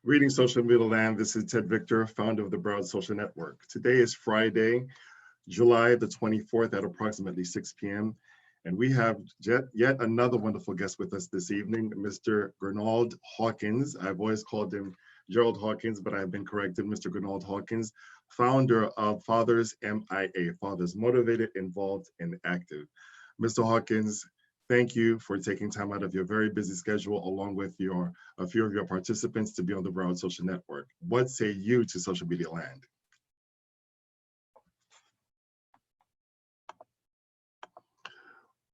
Greetings, social media land. This is Ted Victor, founder of the Broward Social Network. Today is Friday, July the 24th at approximately 6 p.m. And we have yet another wonderful guest with us this evening, Mr. Gernald Hawkins. I've always called him Gerald Hawkins, but I've been corrected, Mr. Gernald Hawkins, founder of Fathers M.I.A, Fathers Motivated, Involved, and Active. Mr. Hawkins, thank you for taking time out of your very busy schedule, along with a few of your participants, to be on the Broward Social Network. What say you to social media land?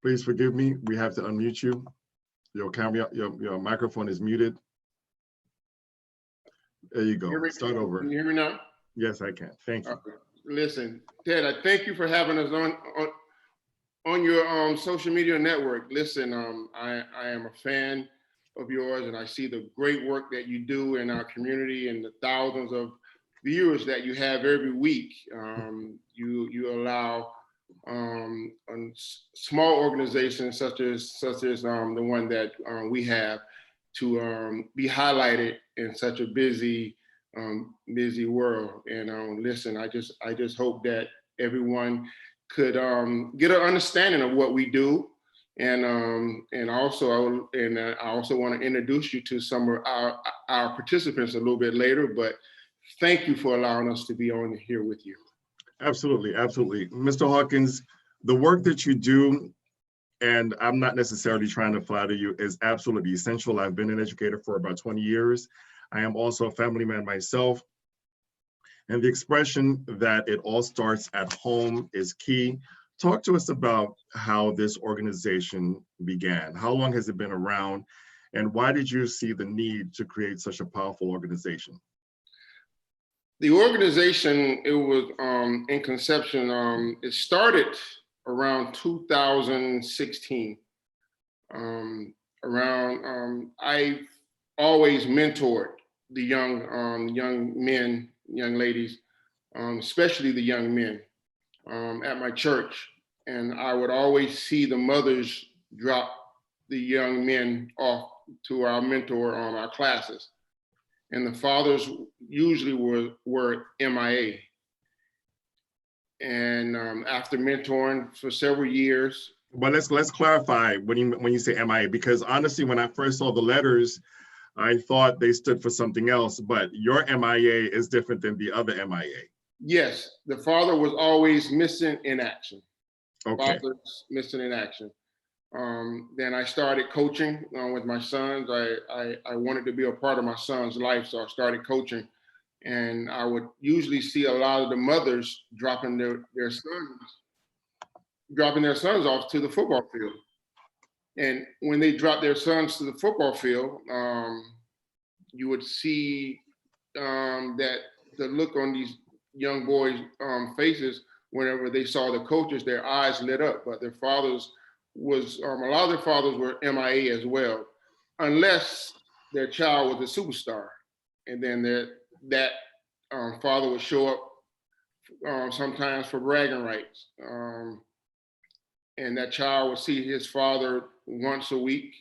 Please forgive me, we have to unmute you. Your camera, your microphone is muted. There you go. Start over. Can you hear me now? Yes, I can. Thank you. Listen, Ted, I thank you for having us on your social media network. Listen, I am a fan of yours, and I see the great work that you do in our community and the thousands of viewers that you have every week. You allow small organizations such as the one that we have to be highlighted in such a busy world. And listen, I just hope that everyone could get an understanding of what we do, and I also want to introduce you to some of our participants a little bit later. But thank you for allowing us to be on here with you. Absolutely, absolutely. Mr. Hawkins, the work that you do, and I'm not necessarily trying to flatter you, is absolutely essential. I've been an educator for about 20 years. I am also a family man myself. And the expression that it all starts at home is key. Talk to us about how this organization began. How long has it been around? And why did you see the need to create such a powerful organization? The organization, it was in conception, it started around 2016. I always mentored the young men, young ladies, especially the young men at my church. And I would always see the mothers drop the young men off to our mentor on our classes. And the fathers usually were MIA. And after mentoring for several years. But let's clarify when you say MIA, because honestly, when I first saw the letters, I thought they stood for something else, but your MIA is different than the other MIA. Yes, the father was always missing in action. Okay. Father's missing in action. Then I started coaching with my sons. I wanted to be a part of my son's life, so I started coaching. And I would usually see a lot of the mothers dropping their sons off to the football field. And when they dropped their sons to the football field, you would see that the look on these young boys' faces whenever they saw the coaches, their eyes lit up. But their fathers was a lot of their fathers were MIA as well, unless their child was a superstar, and then that father would show up sometimes for bragging rights, and that child would see his father once a week.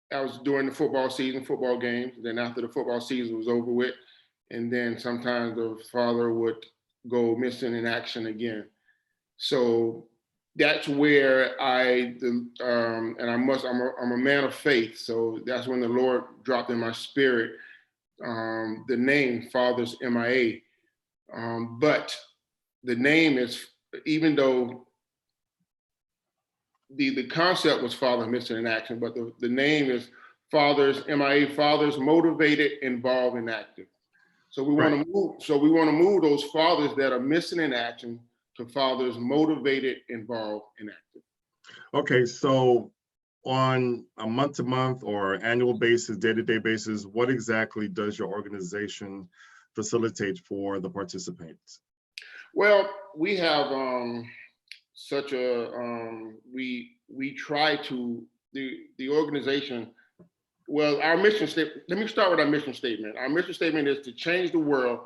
That was during the football season, football games. Then after the football season was over with, and then sometimes the father would go missing in action again. So that's where I'm a man of faith. So that's when the Lord dropped in my spirit the name Fathers M.I.A. But the name is, even though the concept was Father Missing in Action, but the name is Fathers M.I.A. Fathers Motivated, Involved, and Active. So we want to move those fathers that are missing in action to fathers motivated, involved, and active. Okay, so on a month-to-month or annual basis, day-to-day basis, what exactly does your organization facilitate for the participants? Well, we have we try to, the organization, well, our mission statement, let me start with our mission statement. Our mission statement is to change the world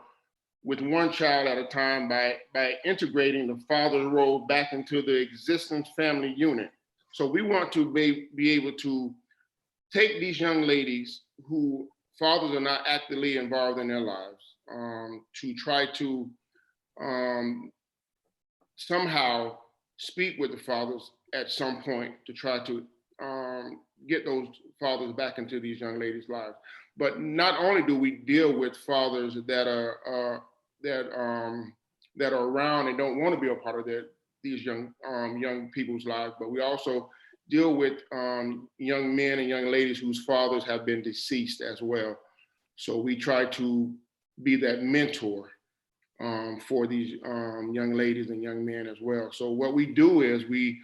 with one child at a time by integrating the father's role back into the existing family unit. So we want to be able to take these young ladies who fathers are not actively involved in their lives, to try to somehow speak with the fathers at some point to try to get those fathers back into these young ladies' lives. But not only do we deal with fathers that are around and don't want to be a part of these young people's lives, but we also deal with young men and young ladies whose fathers have been deceased as well. So we try to be that mentor for these young ladies and young men as well. So what we do is we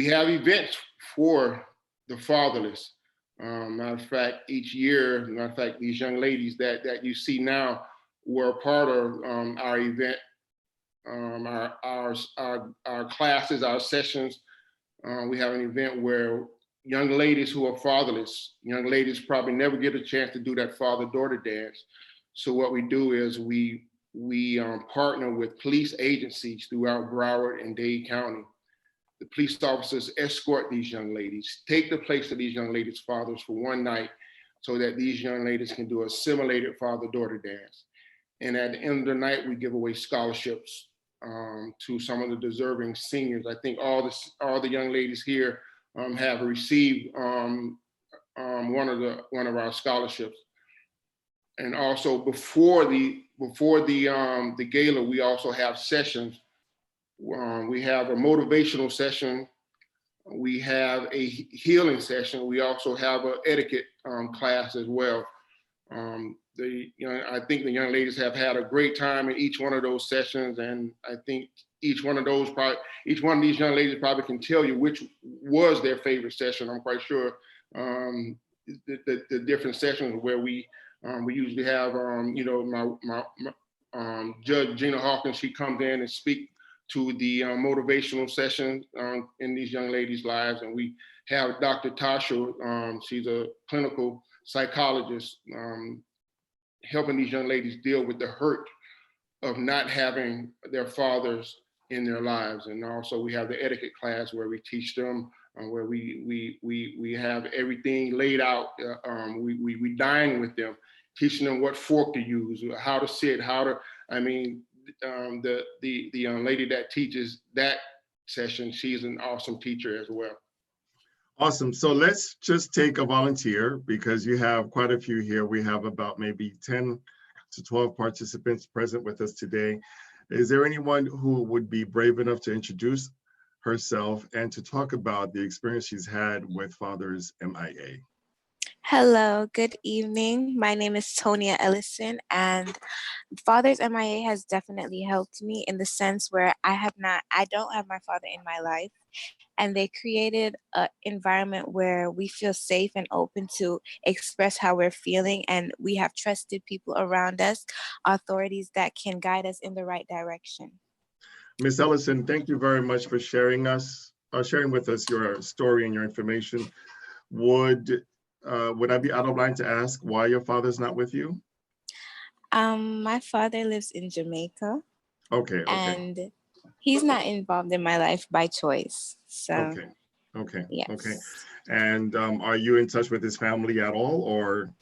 have events for the fatherless. Matter of fact, each year, matter of fact, these young ladies that you see now were a part of our event, our classes, our sessions. We have an event where young ladies who are fatherless, young ladies probably never get a chance to do that father-daughter dance. So what we do is we partner with police agencies throughout Broward and Dade County. The police officers escort these young ladies, take the place of these young ladies' fathers for one night so that these young ladies can do a simulated father-daughter dance. And at the end of the night, we give away scholarships to some of the deserving seniors. I think all the young ladies here have received one of our scholarships. And also before the gala, we also have sessions. We have a motivational session. We have a healing session. We also have an etiquette class as well. I think the young ladies have had a great time in each one of those sessions, and I think each one of these young ladies probably can tell you which was their favorite session. I'm quite sure the different sessions where we usually have Judge Gernald Hawkins. She comes in and speak to the motivational session in these young ladies' lives, and we have Dr. Tasha. She's a clinical psychologist, helping these young ladies deal with the hurt of not having their fathers in their lives. And also we have the etiquette class where we teach them, where we have everything laid out. We dine with them, teaching them what fork to use, how to sit, the young lady that teaches that session, she's an awesome teacher as well. Awesome. So let's just take a volunteer because you have quite a few here. We have about maybe 10 to 12 participants present with us today. Is there anyone who would be brave enough to introduce herself and to talk about the experience she's had with Fathers M.I.A.? Hello, good evening. My name is Tonia Ellison, and Fathers M.I.A. has definitely helped me in the sense where I don't have my father in my life, and they created an environment where we feel safe and open to express how we're feeling, and we have trusted people around us, authorities that can guide us in the right direction. Ms. Ellison, thank you very much for sharing with us your story and your information. Would I be out of line to ask why your father's not with you? My father lives in Jamaica. Okay. And he's not involved in my life by choice. So Okay. Yes. Okay. And are you in touch with his family at all, or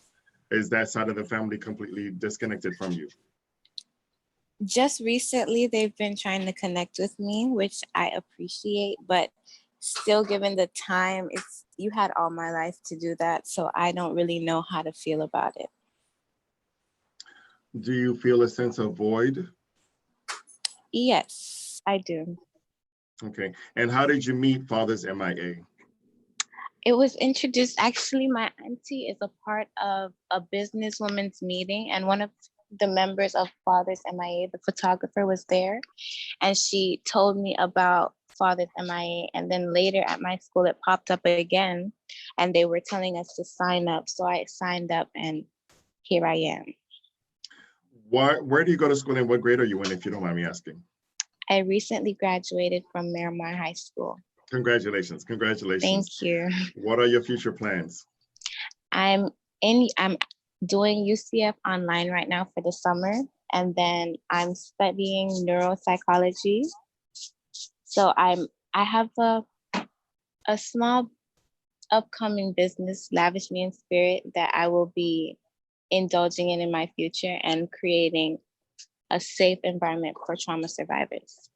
is that side of the family completely disconnected from you? Just recently, they've been trying to connect with me, which I appreciate, but still given the time, you had all my life to do that, so I don't really know how to feel about it. Do you feel a sense of void? Yes, I do. Okay. And how did you meet Fathers M.I.A.? It was introduced, actually, my auntie is a part of a businesswoman's meeting, and one of the members of Fathers M.I.A., the photographer, was there, and she told me about Fathers M.I.A., and then later at my school, it popped up again, and they were telling us to sign up, so I signed up, and here I am. Where do you go to school and what grade are you in, if you don't mind me asking? I recently graduated from Miramar High School. Congratulations. Thank you. What are your future plans? I'm doing UCF online right now for the summer, and then I'm studying neuropsychology. So I have a small upcoming business, Lavish Me in Spirit, that I will be indulging in my future and creating a safe environment for trauma survivors.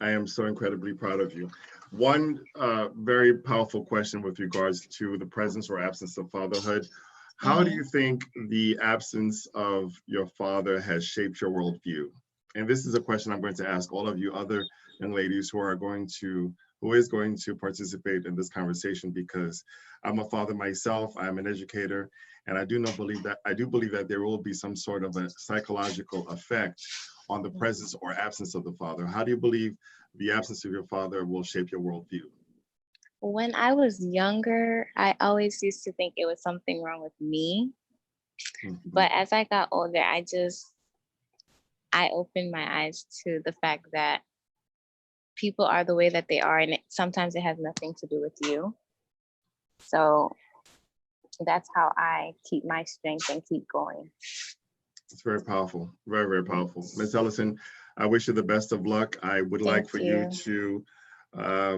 I am so incredibly proud of you. One very powerful question with regards to the presence or absence of fatherhood. How do you think the absence of your father has shaped your worldview? And this is a question I'm going to ask all of you other young ladies who is going to participate in this conversation, because I'm a father myself, I'm an educator, and I do believe that there will be some sort of a psychological effect on the presence or absence of the father. How do you believe the absence of your father will shape your worldview? When I was younger, I always used to think it was something wrong with me. But as I got older, I opened my eyes to the fact that people are the way that they are, and sometimes it has nothing to do with you. So that's how I keep my strength and keep going. It's very powerful, very, very powerful. Ms. Ellison, I wish you the best of luck. I would like for you to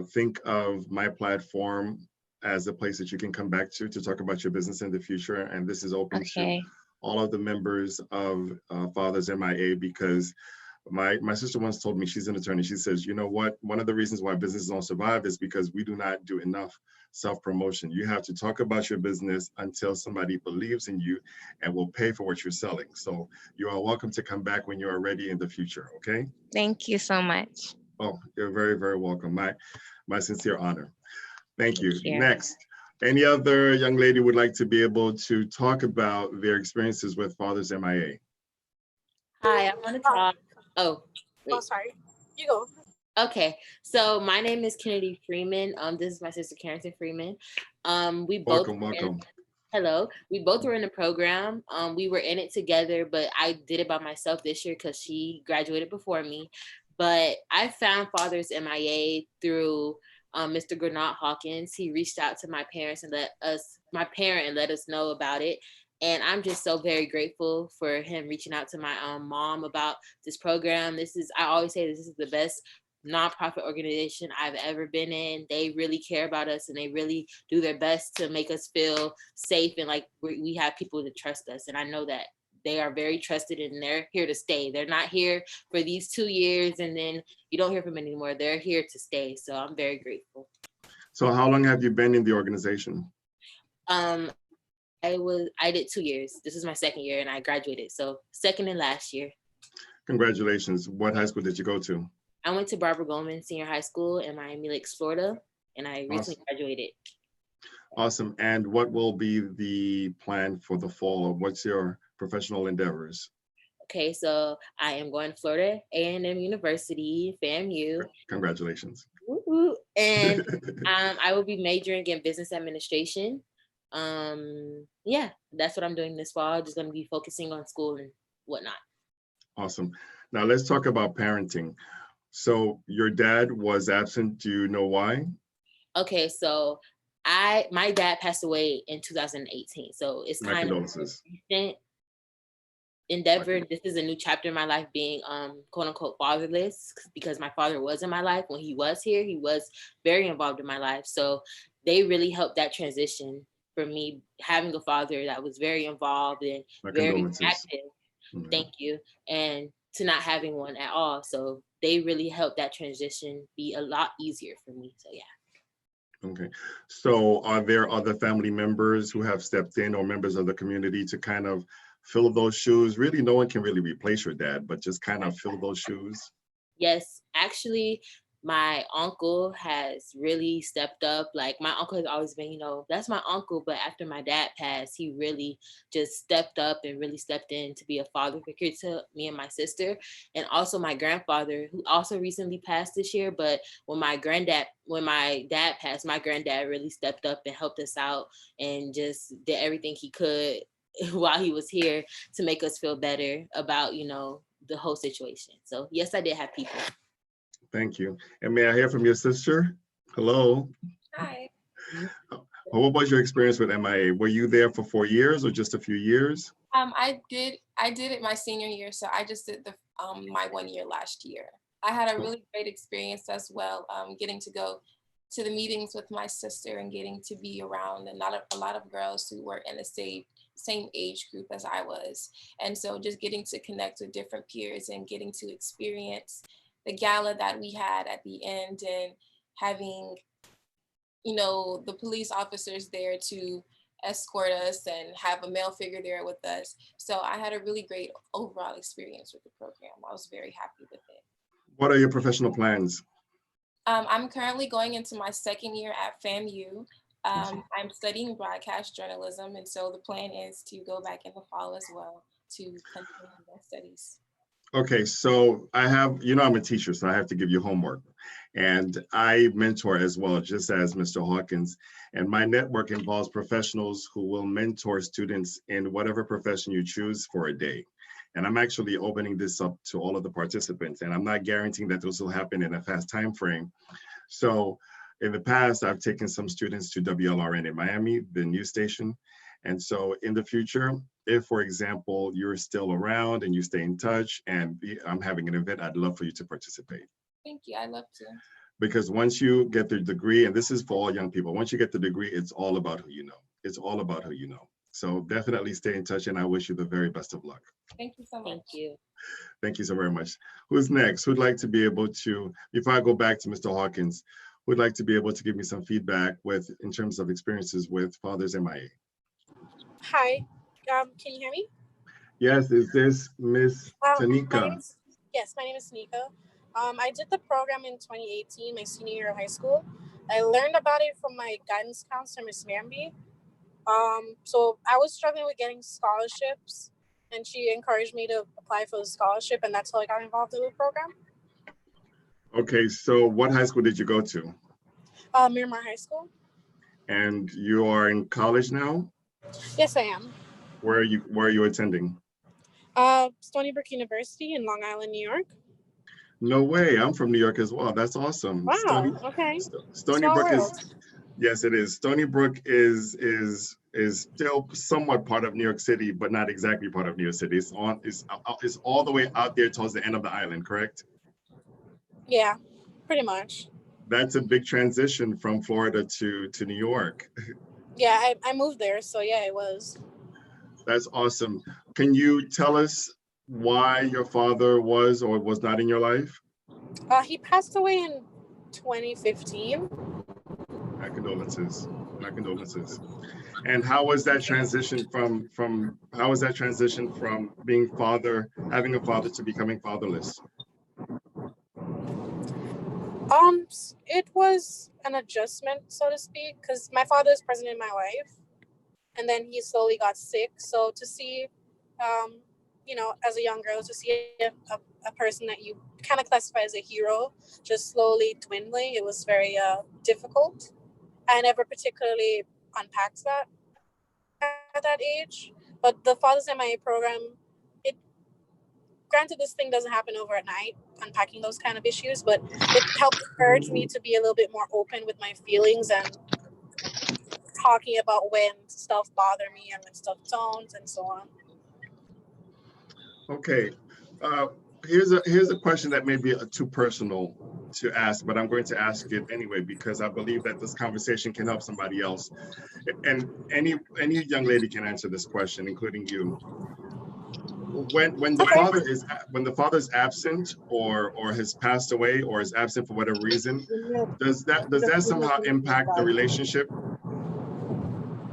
think of my platform as a place that you can come back to talk about your business in the future. And this is open to all of the members of Fathers M.I.A, because my sister once told me, she's an attorney, she says, you know what, one of the reasons why businesses don't survive is because we do not do enough self-promotion. You have to talk about your business until somebody believes in you and will pay for what you're selling. So you are welcome to come back when you are ready in the future, okay? Thank you so much. Oh, you're very, very welcome. My sincere honor. Thank you. Next, any other young lady would like to be able to talk about their experiences with Fathers M.I.A? Hi, I want to talk. Oh, wait. Oh, sorry. You go. Okay, so my name is Kennedy Freeman. This is my sister Carrington Freeman. We both welcome. Hello. We both were in the program. We were in it together, but I did it by myself this year because she graduated before me. But I found Fathers M.I.A through Mr. Gernald Hawkins. He reached out to my parents and let us know about it. And I'm just so very grateful for him reaching out to my mom about this program. I always say this is the best nonprofit organization I've ever been in. They really care about us and they really do their best to make us feel safe and like we have people to trust us. And I know that they are very trusted and they're here to stay. They're not here for these 2 years and then you don't hear from them anymore. They're here to stay. So I'm very grateful. So how long have you been in the organization? I did 2 years. This is my second year and I graduated. So second and last year. Congratulations. What high school did you go to? I went to Barbara Goldman Senior High School in Miami Lakes, Florida, and I recently graduated. Awesome. And what will be the plan for the fall? What's your professional endeavors? Okay, so I am going to Florida A&M University, FAMU. Congratulations. Woo-hoo. And I will be majoring in business administration. Yeah, that's what I'm doing this fall. Just going to be focusing on school and whatnot. Awesome. Now let's talk about parenting. So your dad was absent. Do you know why? Okay, so my dad passed away in 2018. So it's kind of a recent endeavor. This is a new chapter in my life, being quote unquote fatherless, because my father was in my life. When he was here, he was very involved in my life. So they really helped that transition for me, having a father that was very involved and very active. Thank you. And to not having one at all. So they really helped that transition be a lot easier for me. So yeah. Okay. So are there other family members who have stepped in or members of the community to kind of fill those shoes? Really, no one can really replace your dad, but just kind of fill those shoes? Yes, actually, my uncle has really stepped up. Like my uncle has always been, that's my uncle. But after my dad passed, he really just stepped up and really stepped in to be a father figure to me and my sister. And also my grandfather, who also recently passed this year. But when my dad passed, my granddad really stepped up and helped us out and just did everything he could while he was here to make us feel better about, the whole situation. So yes, I did have people. Thank you. And may I hear from your sister? Hello. Hi. What was your experience with M.I.A? Were you there for 4 years or just a few years? I did it my senior year, so I just did my 1 year last year. I had a really great experience as well, getting to go to the meetings with my sister and getting to be around a lot of girls who were in the same age group as I was. And so just getting to connect with different peers and getting to experience the gala that we had at the end, and having, the police officers there to escort us and have a male figure there with us. So I had a really great overall experience with the program. I was very happy with it. What are your professional plans? I'm currently going into my second year at FAMU. I'm studying broadcast journalism, and so the plan is to go back in the fall as well to continue my studies. Okay, so I'm a teacher, so I have to give you homework. And I mentor as well, just as Mr. Hawkins. And my network involves professionals who will mentor students in whatever profession you choose for a day. And I'm actually opening this up to all of the participants. And I'm not guaranteeing that this will happen in a fast time frame. So in the past, I've taken some students to WLRN in Miami, the news station. And so in the future, if, for example, you're still around and you stay in touch and I'm having an event, I'd love for you to participate. Thank you. I'd love to. Because once you get the degree, and this is for all young people, once you get the degree, it's all about who you know. It's all about who you know. So definitely stay in touch, and I wish you the very best of luck. Thank you so much. Thank you. Thank you so very much. Who's next? Who'd like to be able to, before I go back to Mr. Hawkins, who'd like to be able to give me some feedback in terms of experiences with Fathers M.I.A.? Hi, can you hear me? Yes, is this Miss Tanika? Yes, my name is Tanika. I did the program in 2018, my senior year of high school. I learned about it from my guidance counselor, Miss Mamby. So I was struggling with getting scholarships, and she encouraged me to apply for the scholarship, and that's how I got involved in the program. Okay, so what high school did you go to? Miramar High School. And you are in college now? Yes, I am. Where are you attending? Stony Brook University in Long Island, New York. No way, I'm from New York as well. That's awesome. Wow, okay. Stony Brook is, yes, it is. Stony Brook is still somewhat part of New York City, but not exactly part of New York City. It's all the way out there towards the end of the island, correct? Yeah, pretty much. That's a big transition from Florida to New York. Yeah, I moved there, so yeah, it was. That's awesome. Can you tell us why your father was or was not in your life? He passed away in 2015. My condolences. My condolences. And how was that transition from being having a father to becoming fatherless? It was an adjustment, so to speak, because my father is present in my life, and then he slowly got sick. So to see, as a young girl, to see a person that you kind of classify as a hero just slowly dwindling, it was very difficult. I never particularly unpacked that at that age, but the Fathers M.I.A. program, granted, this thing doesn't happen overnight, unpacking those kind of issues, but it helped encourage me to be a little bit more open with my feelings and talking about when stuff bothered me and when stuff don't, and so on. Okay, here's a question that may be too personal to ask, but I'm going to ask it anyway because I believe that this conversation can help somebody else. And any young lady can answer this question, including you. When the father is absent or has passed away or is absent for whatever reason, does that somehow impact the relationship?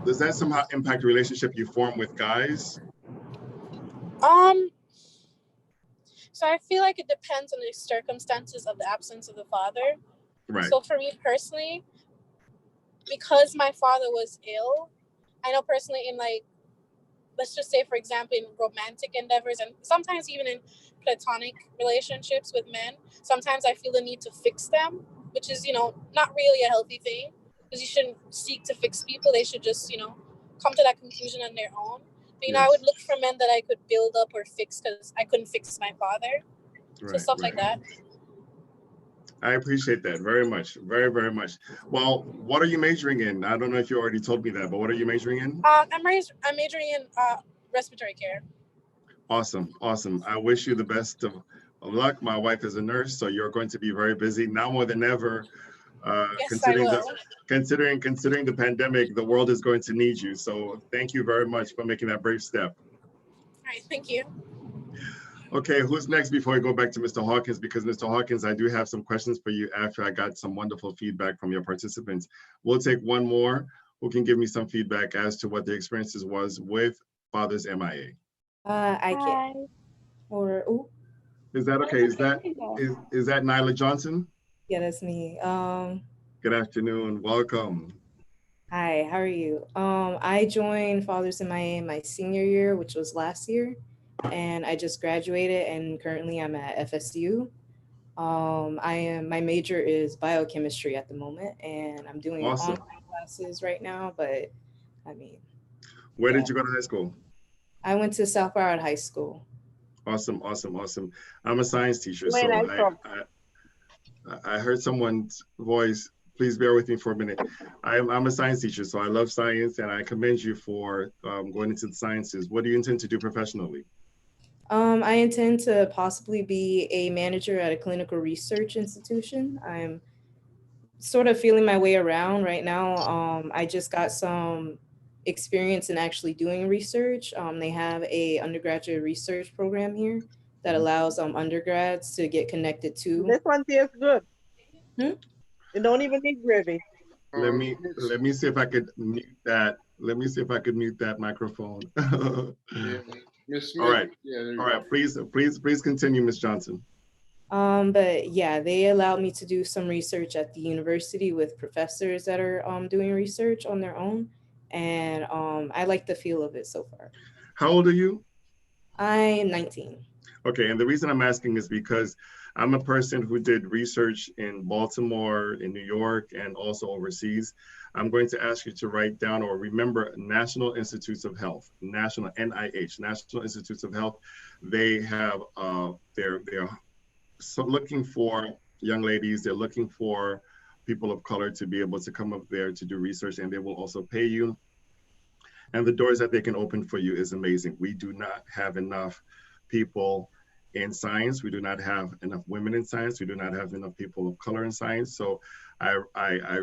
Does that somehow impact the relationship you form with guys? So I feel like it depends on the circumstances of the absence of the father. Right. So for me personally, because my father was ill, I know personally in let's just say, for example, in romantic endeavors and sometimes even in platonic relationships with men, sometimes I feel the need to fix them, which is, not really a healthy thing, because you shouldn't seek to fix people. They should just, come to that conclusion on their own. But, Yes. I would look for men that I could build up or fix because I couldn't fix my father. So stuff like that. I appreciate that very much. Very, very much. Well, what are you majoring in? I don't know if you already told me that, but what are you majoring in? I'm majoring in respiratory care. Awesome. Awesome. I wish you the best of luck. My wife is a nurse, so you're going to be very busy now more than ever. Yes, I Considering will. the considering the pandemic, the world is going to need you. So thank you very much for making that brave step. All right, thank you. Okay, who's next before we go back to Mr. Hawkins? Because Mr. Hawkins, I do have some questions for you after I got some wonderful feedback from your participants. We'll take one more who can give me some feedback as to what the experiences was with Fathers M.I.A. I can. Hi. Or oh, Is that okay? Is that Nyla Johnson? yeah, that's me. Good afternoon. Welcome. Hi, how are you? I joined Fathers M.I.A. in my senior year, which was last year, and I just graduated, and currently I'm at FSU. My major is biochemistry at the moment, and I'm doing Awesome. online classes right now. But I mean, Where yeah, did you go to high school? I went to South Broward High School. Awesome, awesome, awesome. I'm a science teacher, Where so I'm from. I heard someone's voice. Please bear with me for a minute. I'm a science teacher, so I love science, and I commend you for going into the sciences. What do you intend to do professionally? I intend to possibly be a manager at a clinical research institution. I'm sort of feeling my way around right now. I just got some experience in actually doing research. They have a undergraduate research program here that allows undergrads to get connected to. This one tastes good. Hmm? You don't even need gravy. Let me see if I could mute that. Let me see if I could mute that microphone. Yeah, Miss All Smith. right. Yeah, there you All go. right. Please continue, Miss Johnson. But yeah, they allowed me to do some research at the university with professors that are doing research on their own. And I like the feel of it so far. How old are you? I'm 19. Okay, and the reason I'm asking is because I'm a person who did research in Baltimore, in New York, and also overseas. I'm going to ask you to write down or remember National Institutes of Health, National NIH, National Institutes of Health. They have they're so looking for young ladies. They're looking for people of color to be able to come up there to do research, and they will also pay you. And the doors that they can open for you is amazing. We do not have enough people in science. We do not have enough women in science. We do not have enough people of color in science. So I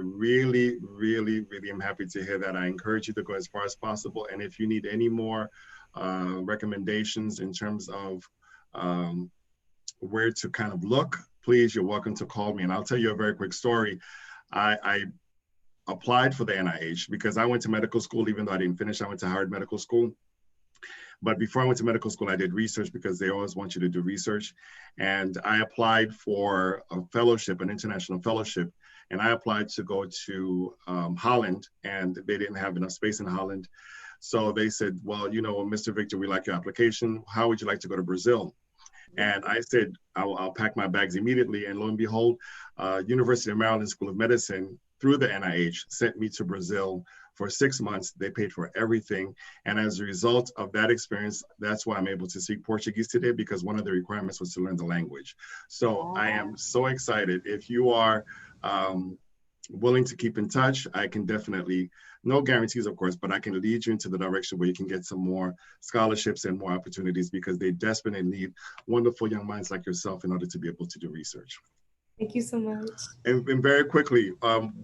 really, really, really am happy to hear that. I encourage you to go as far as possible. And if you need any more recommendations in terms of where to kind of look, please, you're welcome to call me. And I'll tell you a very quick story. I applied for the NIH because I went to medical school, even though I didn't finish. I went to Howard Medical School. But before I went to medical school, I did research because they always want you to do research. And I applied for a fellowship, an international fellowship. And I applied to go to Holland, and they didn't have enough space in Holland. So they said, well, you know, Mr. Victor, we like your application. How would you like to go to Brazil? And I said, I'll pack my bags immediately. And lo and behold, University of Maryland School of Medicine, through the NIH, sent me to Brazil for 6 months. They paid for everything. And as a result of that experience, that's why I'm able to speak Portuguese today, because one of the requirements was to learn the language. So I am so excited. If you are willing to keep in touch, I can definitely, no guarantees, of course, but I can lead you into the direction where you can get some more scholarships and more opportunities, because they desperately need wonderful young minds like yourself in order to be able to do research. Thank you so much. And very quickly,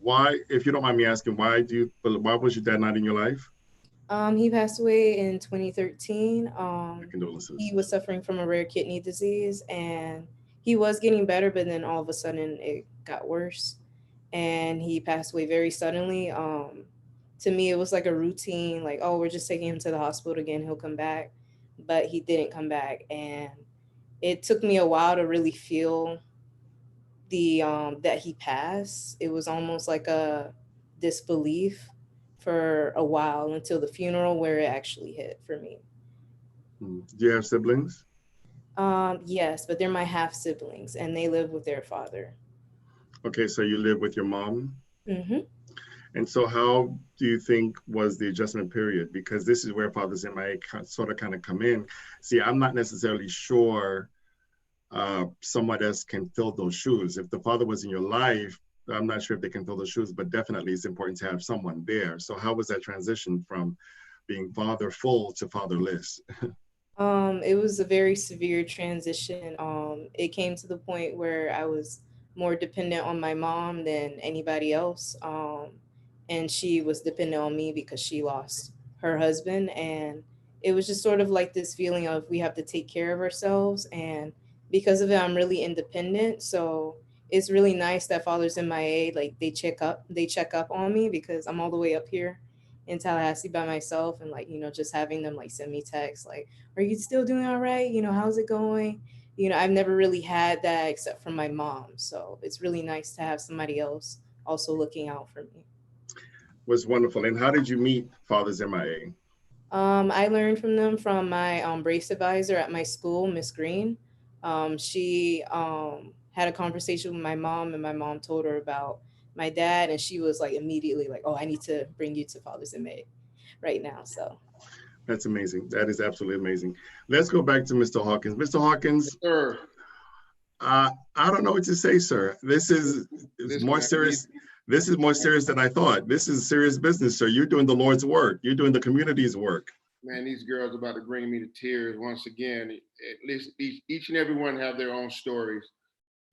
why, if you don't mind me asking, why was your dad not in your life? He passed away in 2013. Condolences. He was suffering from a rare kidney disease, and he was getting better, but then all of a sudden it got worse, and he passed away very suddenly. To me, it was like a routine, like, oh, we're just taking him to the hospital again, he'll come back, but he didn't come back, and it took me a while to really feel the that he passed. It was almost like a disbelief for a while until the funeral, where it actually hit for me. Do you have siblings? Yes, but they're my half siblings, and they live with their father. Okay, so you live with your mom. Mm-hmm. And so how do you think was the adjustment period? Because this is where Fathers M.I.A. sort of kind of come in. See, I'm not necessarily sure someone else can fill those shoes. If the father was in your life, I'm not sure if they can fill those shoes, but definitely it's important to have someone there. So how was that transition from being fatherful to fatherless? It was a very severe transition. It came to the point where I was more dependent on my mom than anybody else. And she was dependent on me because she lost her husband. And it was just sort of like this feeling of we have to take care of ourselves. And because of it, I'm really independent. So it's really nice that Fathers M.I.A. like they check up on me because I'm all the way up here in Tallahassee by myself, and like, just having them like send me texts like, are you still doing all right? How's it going? I've never really had that except from my mom. So it's really nice to have somebody else also looking out for me. Was wonderful. And how did you meet Fathers M.I.A.? I learned from them from my brace advisor at my school, Miss Green. She had a conversation with my mom, and my mom told her about my dad, and she was like immediately like, "Oh, I need to bring you to Fathers M.I.A. right now." So That's amazing. That is absolutely amazing. Let's go back to Mr. Hawkins. Mr. Hawkins, Sir, I don't know what to say, sir. This is more serious. This is more serious than I thought. This is serious business, sir. You're doing the Lord's work. You're doing the community's work. man, these girls are about to bring me to tears once again. At least each and every one have their own stories,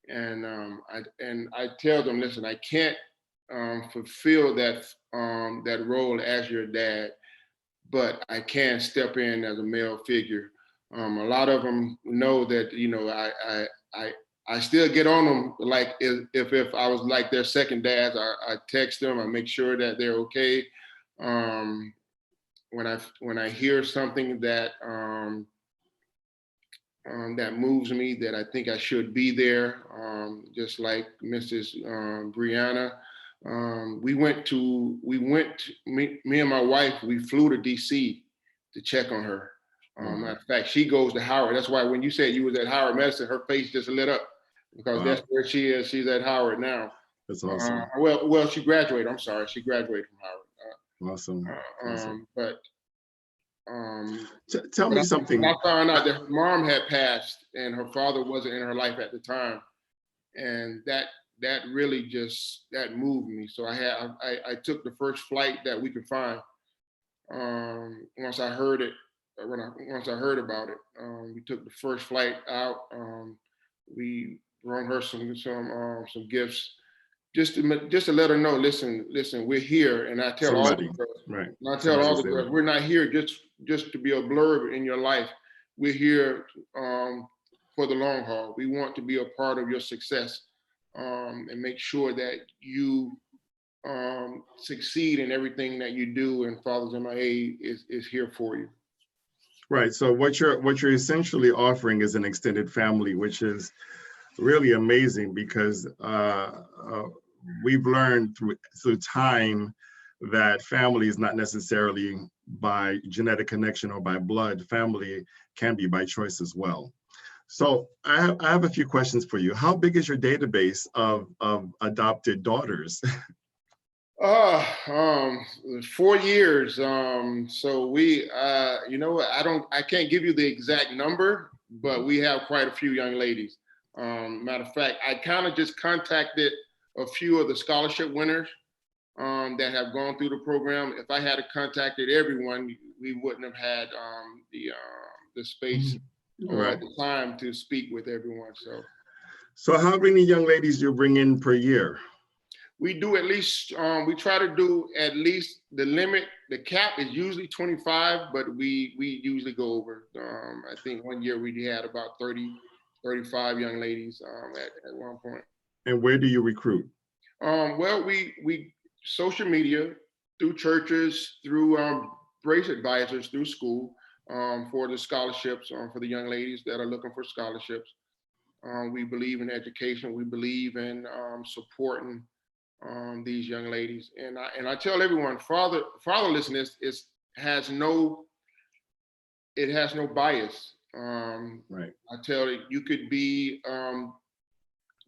and I tell them, listen, I can't fulfill that role as your dad, but I can step in as a male figure. A lot of them know that I still get on them like if I was like their second dad. I text them, I make sure that they're okay. When I hear something that that moves me, that I think I should be there, just like Mrs. Brianna. Me and my wife, we flew to DC to check on her. Matter of fact, she goes to Howard. That's why when you said you was at Howard Medicine, her face just lit up because that's where she is. She's at Howard now. That's awesome. Well, she graduated. I'm sorry, she graduated from Howard. Awesome. Awesome. But tell me something. I found out that her mom had passed and her father wasn't in her life at the time, and that really just moved me. So I took the first flight that we could find. Once I heard it, once I heard about it, we took the first flight out. We brought her some gifts, just to let her know, listen, we're here. And I tell all the girls, right? And I tell all the girls, we're not here just to be a blurb in your life. We're here for the long haul. We want to be a part of your success, and make sure that you succeed in everything that you do. And Fathers M.I.A. is here for you. Right. So what you're essentially offering is an extended family, which is really amazing because we've learned through time that family is not necessarily by genetic connection or by blood. Family can be by choice as well. So I have a few questions for you. How big is your database of adopted daughters? 4 years. So we, I can't give you the exact number, but we have quite a few young ladies. Matter of fact, I kind of just contacted a few of the scholarship winners that have gone through the program. If I had contacted everyone, we wouldn't have had the space or the time to speak with everyone. So how many young ladies do you bring in per year? We do at least, we try to do at least the limit. The cap is usually 25, but we usually go over. I think one year we had about 30, 35 young ladies at one point. And where do you recruit? Well, we social media, through churches, through brace advisors, through school, for the scholarships, for the young ladies that are looking for scholarships. We believe in education. We believe in supporting these young ladies, and I tell everyone, fatherlessness has no bias. Right. I tell you could be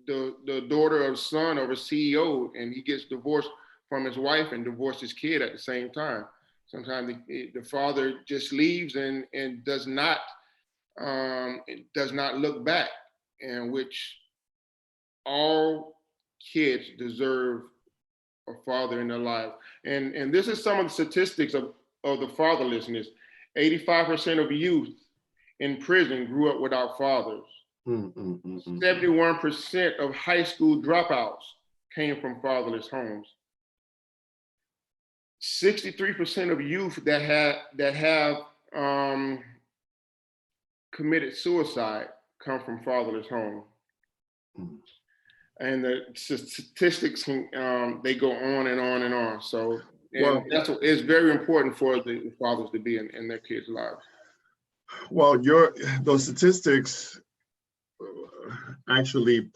the daughter of son of a CEO, and he gets divorced from his wife and divorced his kid at the same time. Sometimes the father just leaves and does not look back, and which all kids deserve a father in their life. And this is some of the statistics of the fatherlessness. 85% of youth in prison grew up without fathers. Mm, mm, mm, mm. 71% of high school dropouts came from fatherless homes. 63% of youth that have committed suicide come from fatherless homes. Mm. And the statistics can, they go on and on and on. So, and Well, that's what it's very important for the fathers to be in their kids' lives. well, those statistics actually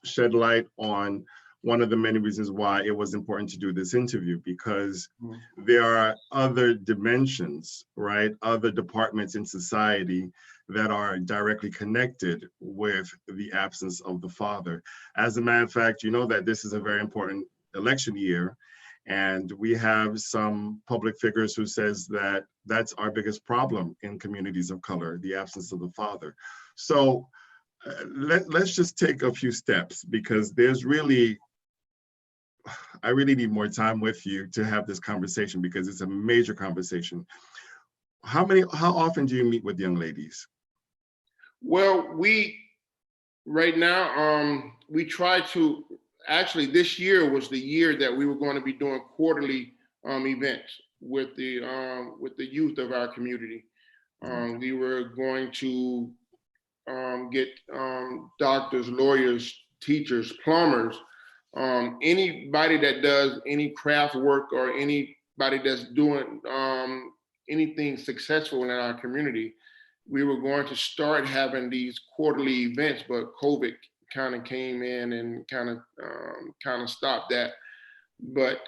shed light on one of the many reasons why it was important to do this interview, because there are other dimensions, right? Other departments in society that are directly connected with the absence of the father. As a matter of fact, you know that this is a very important election year, and we have some public figures who says that that's our biggest problem in communities of color, the absence of the father. So let's just take a few steps, because I really need more time with you to have this conversation, because it's a major conversation. How often do you meet with young ladies? Well, right now, we try to, actually this year was the year that we were going to be doing quarterly events with the youth of our community. We were going to get doctors, lawyers, teachers, plumbers, anybody that does any craft work, or anybody that's doing anything successful in our community. We were going to start having these quarterly events, but COVID kind of came in and kind of stopped that. But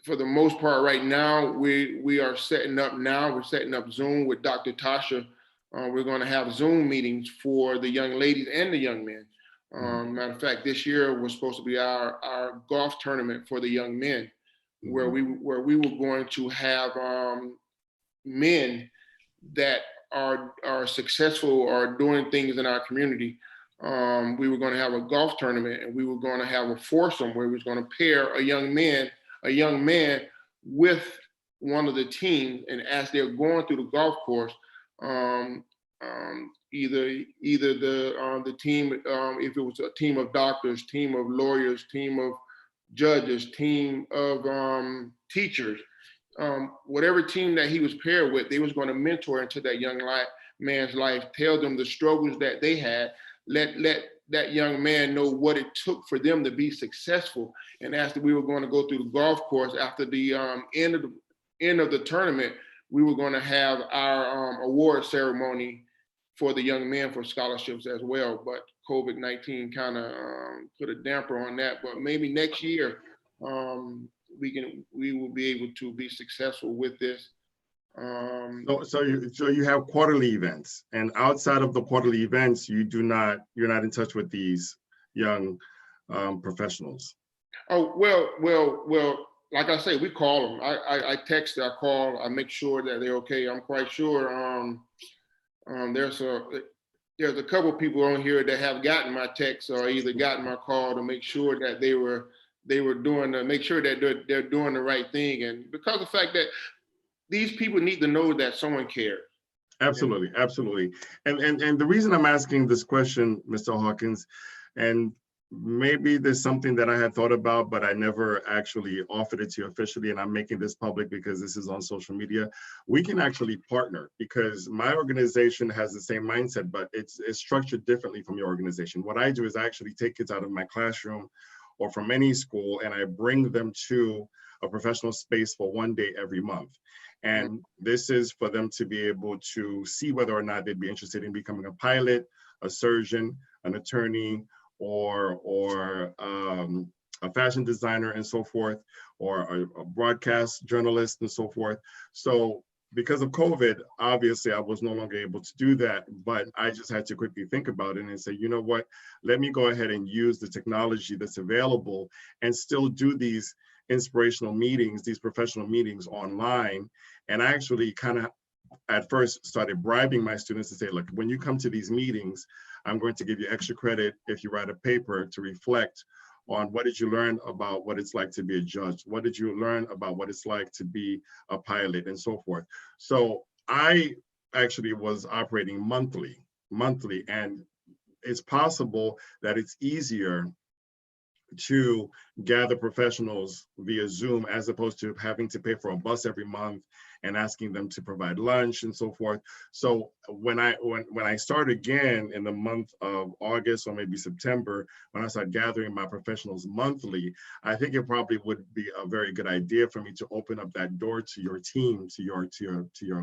for the most part, right now, we are setting up now. We're setting up Zoom with Dr. Tasha. We're going to have Zoom meetings for the young ladies and the young men. Matter of fact, this year was supposed to be our golf tournament for the young men, where we were going to have men that are successful or doing things in our community. We were going to have a golf tournament, and we were going to have a foursome where we was going to pair a young man with one of the teams, and as they're going through the golf course, either the team, if it was a team of doctors, team of lawyers, team of judges, team of teachers, whatever team that he was paired with, they was going to mentor into that young man's life, tell them the struggles that they had, let that young man know what it took for them to be successful. And after we were going to go through the golf course, after the end of the tournament, we were going to have our award ceremony for the young men for scholarships as well. But COVID-19 kind of put a damper on that. But maybe next year, we will be able to be successful with this. So you have quarterly events, and outside of the quarterly events, you're not in touch with these young professionals. Oh, well, like I say, we call them. I text, I call, I make sure that they're okay. I'm quite sure there's a couple of people on here that have gotten my text or either gotten my call to make sure that they were doing make sure that they're doing the right thing. And because of the fact that these people need to know that someone cares. Absolutely, absolutely. And the reason I'm asking this question, Mr. Hawkins, and maybe there's something that I had thought about, but I never actually offered it to you officially, and I'm making this public because this is on social media. We can actually partner, because my organization has the same mindset, but it's structured differently from your organization. What I do is I actually take kids out of my classroom or from any school, and I bring them to a professional space for one day every month. And this is for them to be able to see whether or not they'd be interested in becoming a pilot, a surgeon, an attorney, or a fashion designer and so forth, or a broadcast journalist and so forth. So because of COVID, obviously I was no longer able to do that, but I just had to quickly think about it and say, you know what, let me go ahead and use the technology that's available and still do these inspirational meetings, these professional meetings online. And I actually kind of at first started bribing my students to say, look, when you come to these meetings, I'm going to give you extra credit if you write a paper to reflect on what did you learn about what it's like to be a judge? What did you learn about what it's like to be a pilot and so forth? So I actually was operating monthly. monthly, and it's possible that it's easier to gather professionals via Zoom as opposed to having to pay for a bus every month and asking them to provide lunch and so forth. So when I start again in the month of August or maybe September, when I start gathering my professionals monthly, I think it probably would be a very good idea for me to open up that door to your team, to your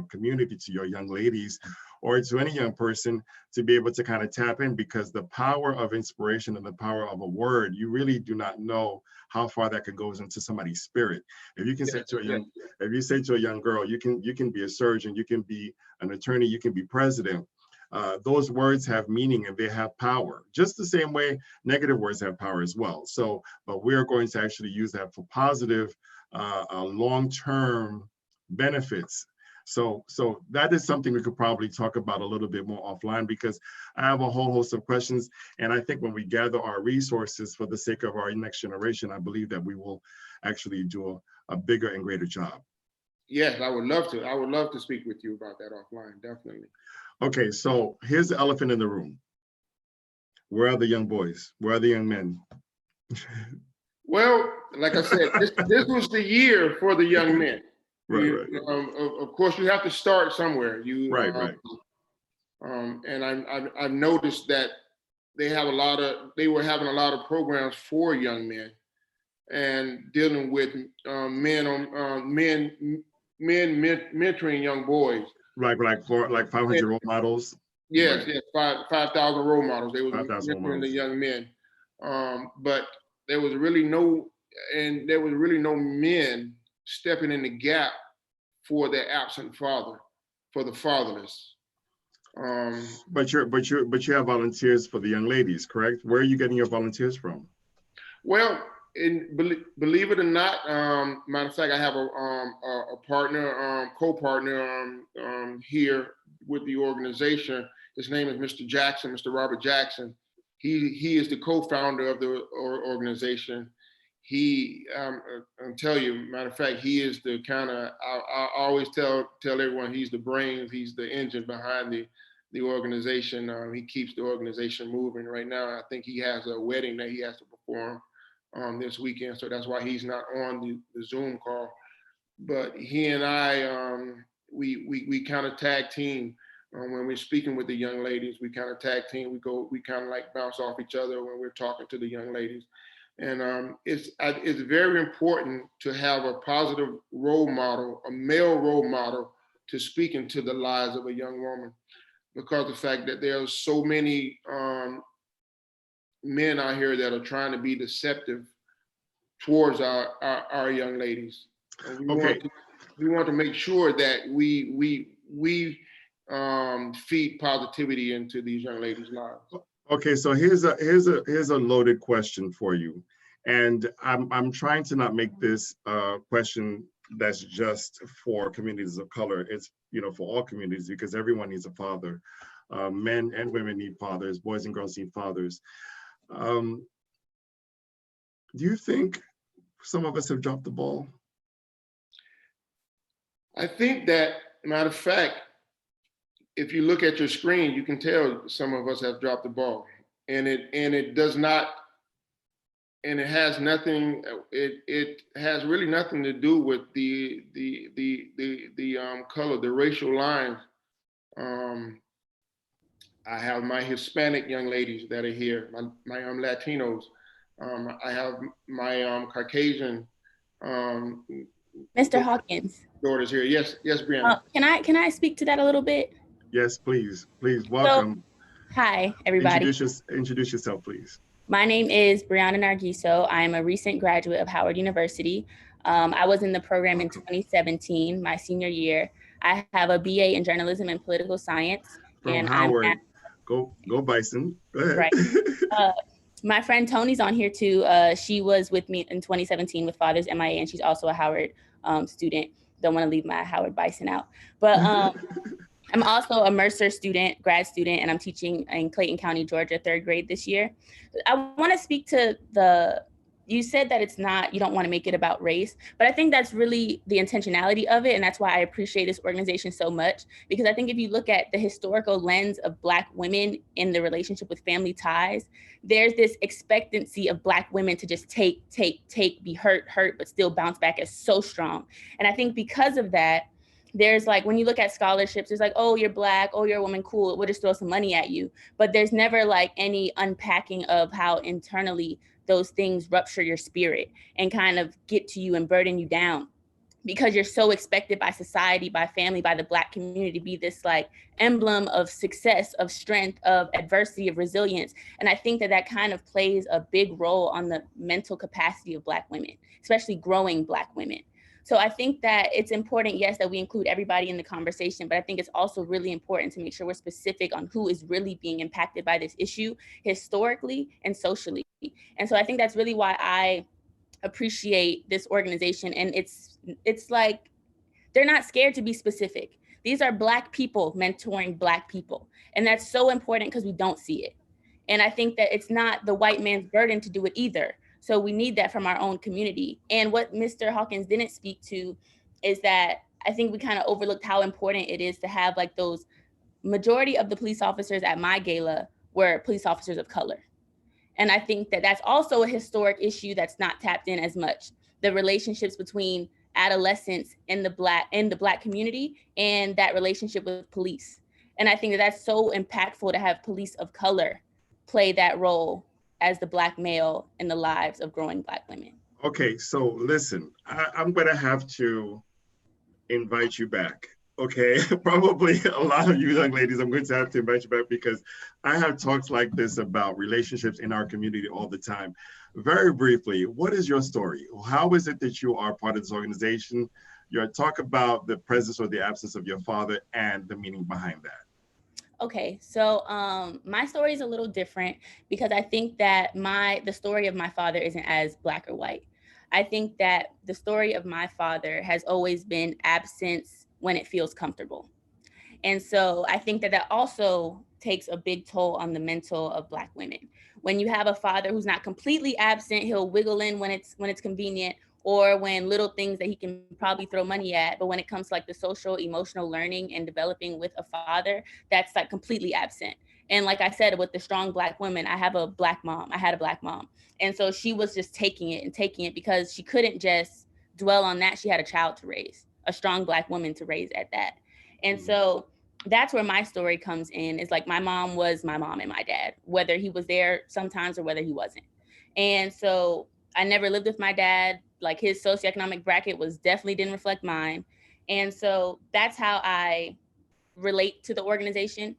community, to your young ladies, or to any young person, to be able to kind of tap in, because the power of inspiration and the power of a word, you really do not know how far that could go into somebody's spirit. If you can say to a young, if you say to a young girl, you can be a surgeon, you can be an attorney, you can be president. Those words have meaning and they have power, just the same way negative words have power as well. So, but we are going to actually use that for positive, long-term benefits. So that is something we could probably talk about a little bit more offline, because I have a whole host of questions. And I think when we gather our resources for the sake of our next generation, I believe that we will actually do a bigger and greater job. Yes, I would love to. I would love to speak with you about that offline, definitely. Okay, so here's the elephant in the room. Where are the young boys? Where are the young men? Well, like I said, this was the year for the young men. Right. Of course, you have to start somewhere. Right. And I've noticed that they were having a lot of programs for young men and dealing with men mentoring young boys. Like 500 role models. Yes, right. Yes, 5,000 role models. They were mentoring the young men, but there was really no men stepping in the gap for their absent father, for the fatherless. But you have volunteers for the young ladies, correct? Where are you getting your volunteers from? Well, believe it or not, matter of fact, I have a partner, co-partner here with the organization. His name is Mr. Jackson, Mr. Robert Jackson. He is the co-founder of the organization. I'll tell you, matter of fact, he is the kind of, I always tell everyone he's the brains, he's the engine behind the organization. He keeps the organization moving. Right now, I think he has a wedding that he has to perform this weekend, so that's why he's not on the Zoom call. But he and I, we kind of tag team. When we're speaking with the young ladies, we kind of tag team. We kind of like bounce off each other when we're talking to the young ladies. And it's very important to have a positive role model, a male role model, to speak into the lives of a young woman, because of the fact that there are so many men out here that are trying to be deceptive towards our young ladies. And we want to make sure that we feed positivity into these young ladies' lives. Okay, so here's a loaded question for you, and I'm trying to not make this a question that's just for communities of color. It's for all communities, because everyone needs a father. Men and women need fathers. Boys and girls need fathers. Do you think some of us have dropped the ball? I think that, matter of fact, if you look at your screen, you can tell some of us have dropped the ball, and it does not, and it has nothing. It has really nothing to do with the color, the racial lines. I have my Hispanic young ladies that are here, my Latinos. I have my Caucasian. Mr. Hawkins. Daughters here. Yes, Brianna. Can I speak to that a little bit? Yes, please. Welcome. So, hi, everybody. Introduce yourself, please. My name is Brianna Nargiso. I'm a recent graduate of Howard University. I was in the program in 2017, my senior year. I have a BA in journalism and political science. From Howard. Go Bison. Go ahead. Right. My friend Tony's on here too. She was with me in 2017 with Fathers M.I.A, and she's also a Howard student. Don't want to leave my Howard Bison out. But I'm also a Mercer student, grad student, and I'm teaching in Clayton County, Georgia, 3rd grade this year. I want to speak to the you said that it's not, you don't want to make it about race, but I think that's really the intentionality of it. And that's why I appreciate this organization so much, because I think if you look at the historical lens of Black women in the relationship with family ties, there's this expectancy of Black women to just take, be hurt, but still bounce back as so strong. And I think because of that, there's like, when you look at scholarships, it's like, oh, you're Black, oh, you're a woman, cool, we'll just throw some money at you. But there's never like any unpacking of how internally those things rupture your spirit and kind of get to you and burden you down, because you're so expected by society, by family, by the Black community to be this like emblem of success, of strength, of adversity, of resilience. And I think that that kind of plays a big role on the mental capacity of Black women, especially growing Black women. So I think that it's important, yes, that we include everybody in the conversation, but I think it's also really important to make sure we're specific on who is really being impacted by this issue historically and socially. And so I think that's really why I appreciate this organization. And it's like, they're not scared to be specific. These are Black people mentoring Black people. And that's so important because we don't see it. And I think that it's not the white man's burden to do it either. So we need that from our own community. And what Mr. Hawkins didn't speak to is that I think we kind of overlooked how important it is to have like those, majority of the police officers at my gala were police officers of color. And I think that that's also a historic issue that's not tapped in as much. The relationships between adolescents in the Black community and that relationship with police. And I think that that's so impactful to have police of color play that role as the Black male in the lives of growing Black women. Okay, so listen, I'm gonna have to invite you back. Okay, probably a lot of you young ladies, I'm going to have to invite you back because I have talks like this about relationships in our community all the time. Very briefly, what is your story? How is it that you are part of this organization? Talk about the presence or the absence of your father and the meaning behind that. Okay, so my story is a little different because I think that the story of my father isn't as Black or white. I think that the story of my father has always been absence when it feels comfortable. And so I think that that also takes a big toll on the mental of Black women. When you have a father who's not completely absent, he'll wiggle in when it's convenient, or when little things that he can probably throw money at. But when it comes to like the social, emotional learning and developing with a father, that's like completely absent. And like I said, with the strong Black women, I had a Black mom. And so she was just taking it because she couldn't just dwell on that. She had a child to raise, a strong Black woman to raise at that. And so that's where my story comes in. Is like, my mom was my mom and my dad, whether he was there sometimes or whether he wasn't. And so I never lived with my dad. Like, his socioeconomic bracket definitely didn't reflect mine. And so that's how I relate to the organization.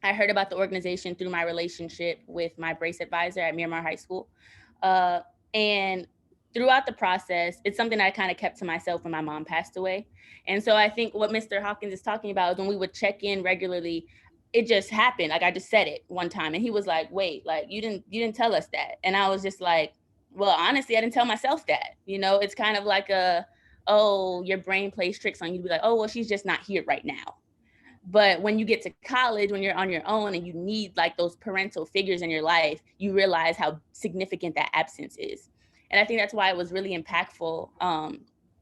I heard about the organization through my relationship with my brace advisor at Miramar High School. And throughout the process, it's something that I kind of kept to myself when my mom passed away. And so I think what Mr. Hawkins is talking about is when we would check in regularly, it just happened. Like, I just said it one time and he was like, wait, like, you didn't tell us that. And I was just like, well, honestly, I didn't tell myself that. You know, it's kind of like your brain plays tricks on you to be like, oh, well, she's just not here right now. But when you get to college, when you're on your own and you need like those parental figures in your life, you realize how significant that absence is. And I think that's why it was really impactful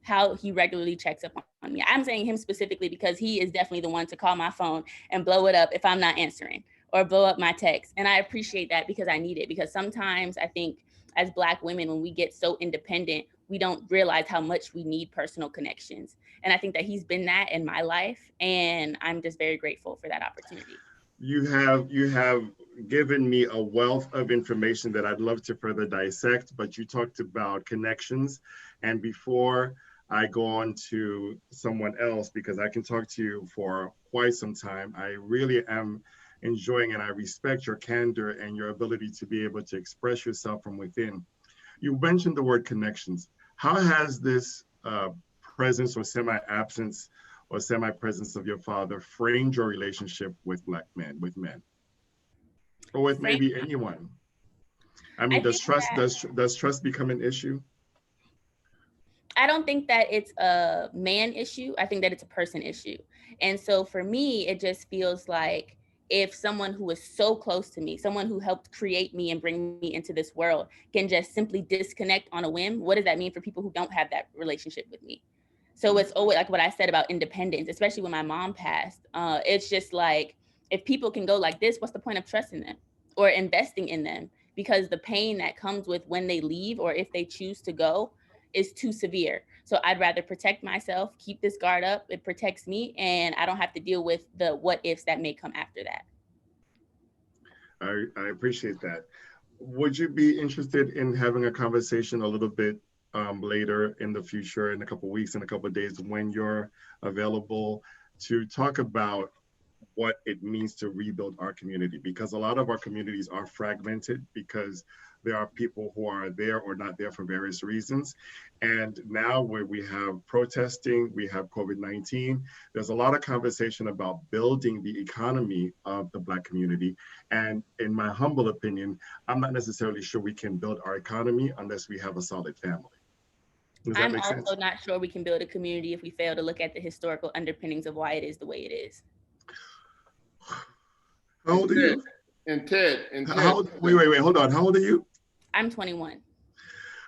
how he regularly checks up on me. I'm saying him specifically because he is definitely the one to call my phone and blow it up if I'm not answering, or blow up my text. And I appreciate that because I need it. Because sometimes I think as Black women, when we get so independent, we don't realize how much we need personal connections. And I think that he's been that in my life. And I'm just very grateful for that opportunity. You have given me a wealth of information that I'd love to further dissect, but you talked about connections. And before I go on to someone else, because I can talk to you for quite some time, I really am enjoying and I respect your candor and your ability to be able to express yourself from within. You mentioned the word connections. How has this presence or semi-absence or semi-presence of your father framed your relationship with Black men, with men, or with maybe anyone? I mean, does trust become an issue? I don't think that it's a man issue. I think that it's a person issue. And so for me, it just feels like if someone who is so close to me, someone who helped create me and bring me into this world, can just simply disconnect on a whim, what does that mean for people who don't have that relationship with me? So it's always like what I said about independence, especially when my mom passed. It's just like, if people can go like this, what's the point of trusting them or investing in them? Because the pain that comes with when they leave or if they choose to go is too severe. So I'd rather protect myself, keep this guard up. It protects me, and I don't have to deal with the what ifs that may come after that. I appreciate that. Would you be interested in having a conversation a little bit later in the future, in a couple of weeks, in a couple of days, when you're available, to talk about what it means to rebuild our community? Because a lot of our communities are fragmented because there are people who are there or not there for various reasons. And now where we have protesting, we have COVID-19, there's a lot of conversation about building the economy of the Black community. And in my humble opinion, I'm not necessarily sure we can build our economy unless we have a solid family. Does that I'm make sense? also not sure we can build a community if we fail to look at the historical underpinnings of why it is the way it is. How old are you? And Ted. Wait, hold on. How old are you? I'm 21.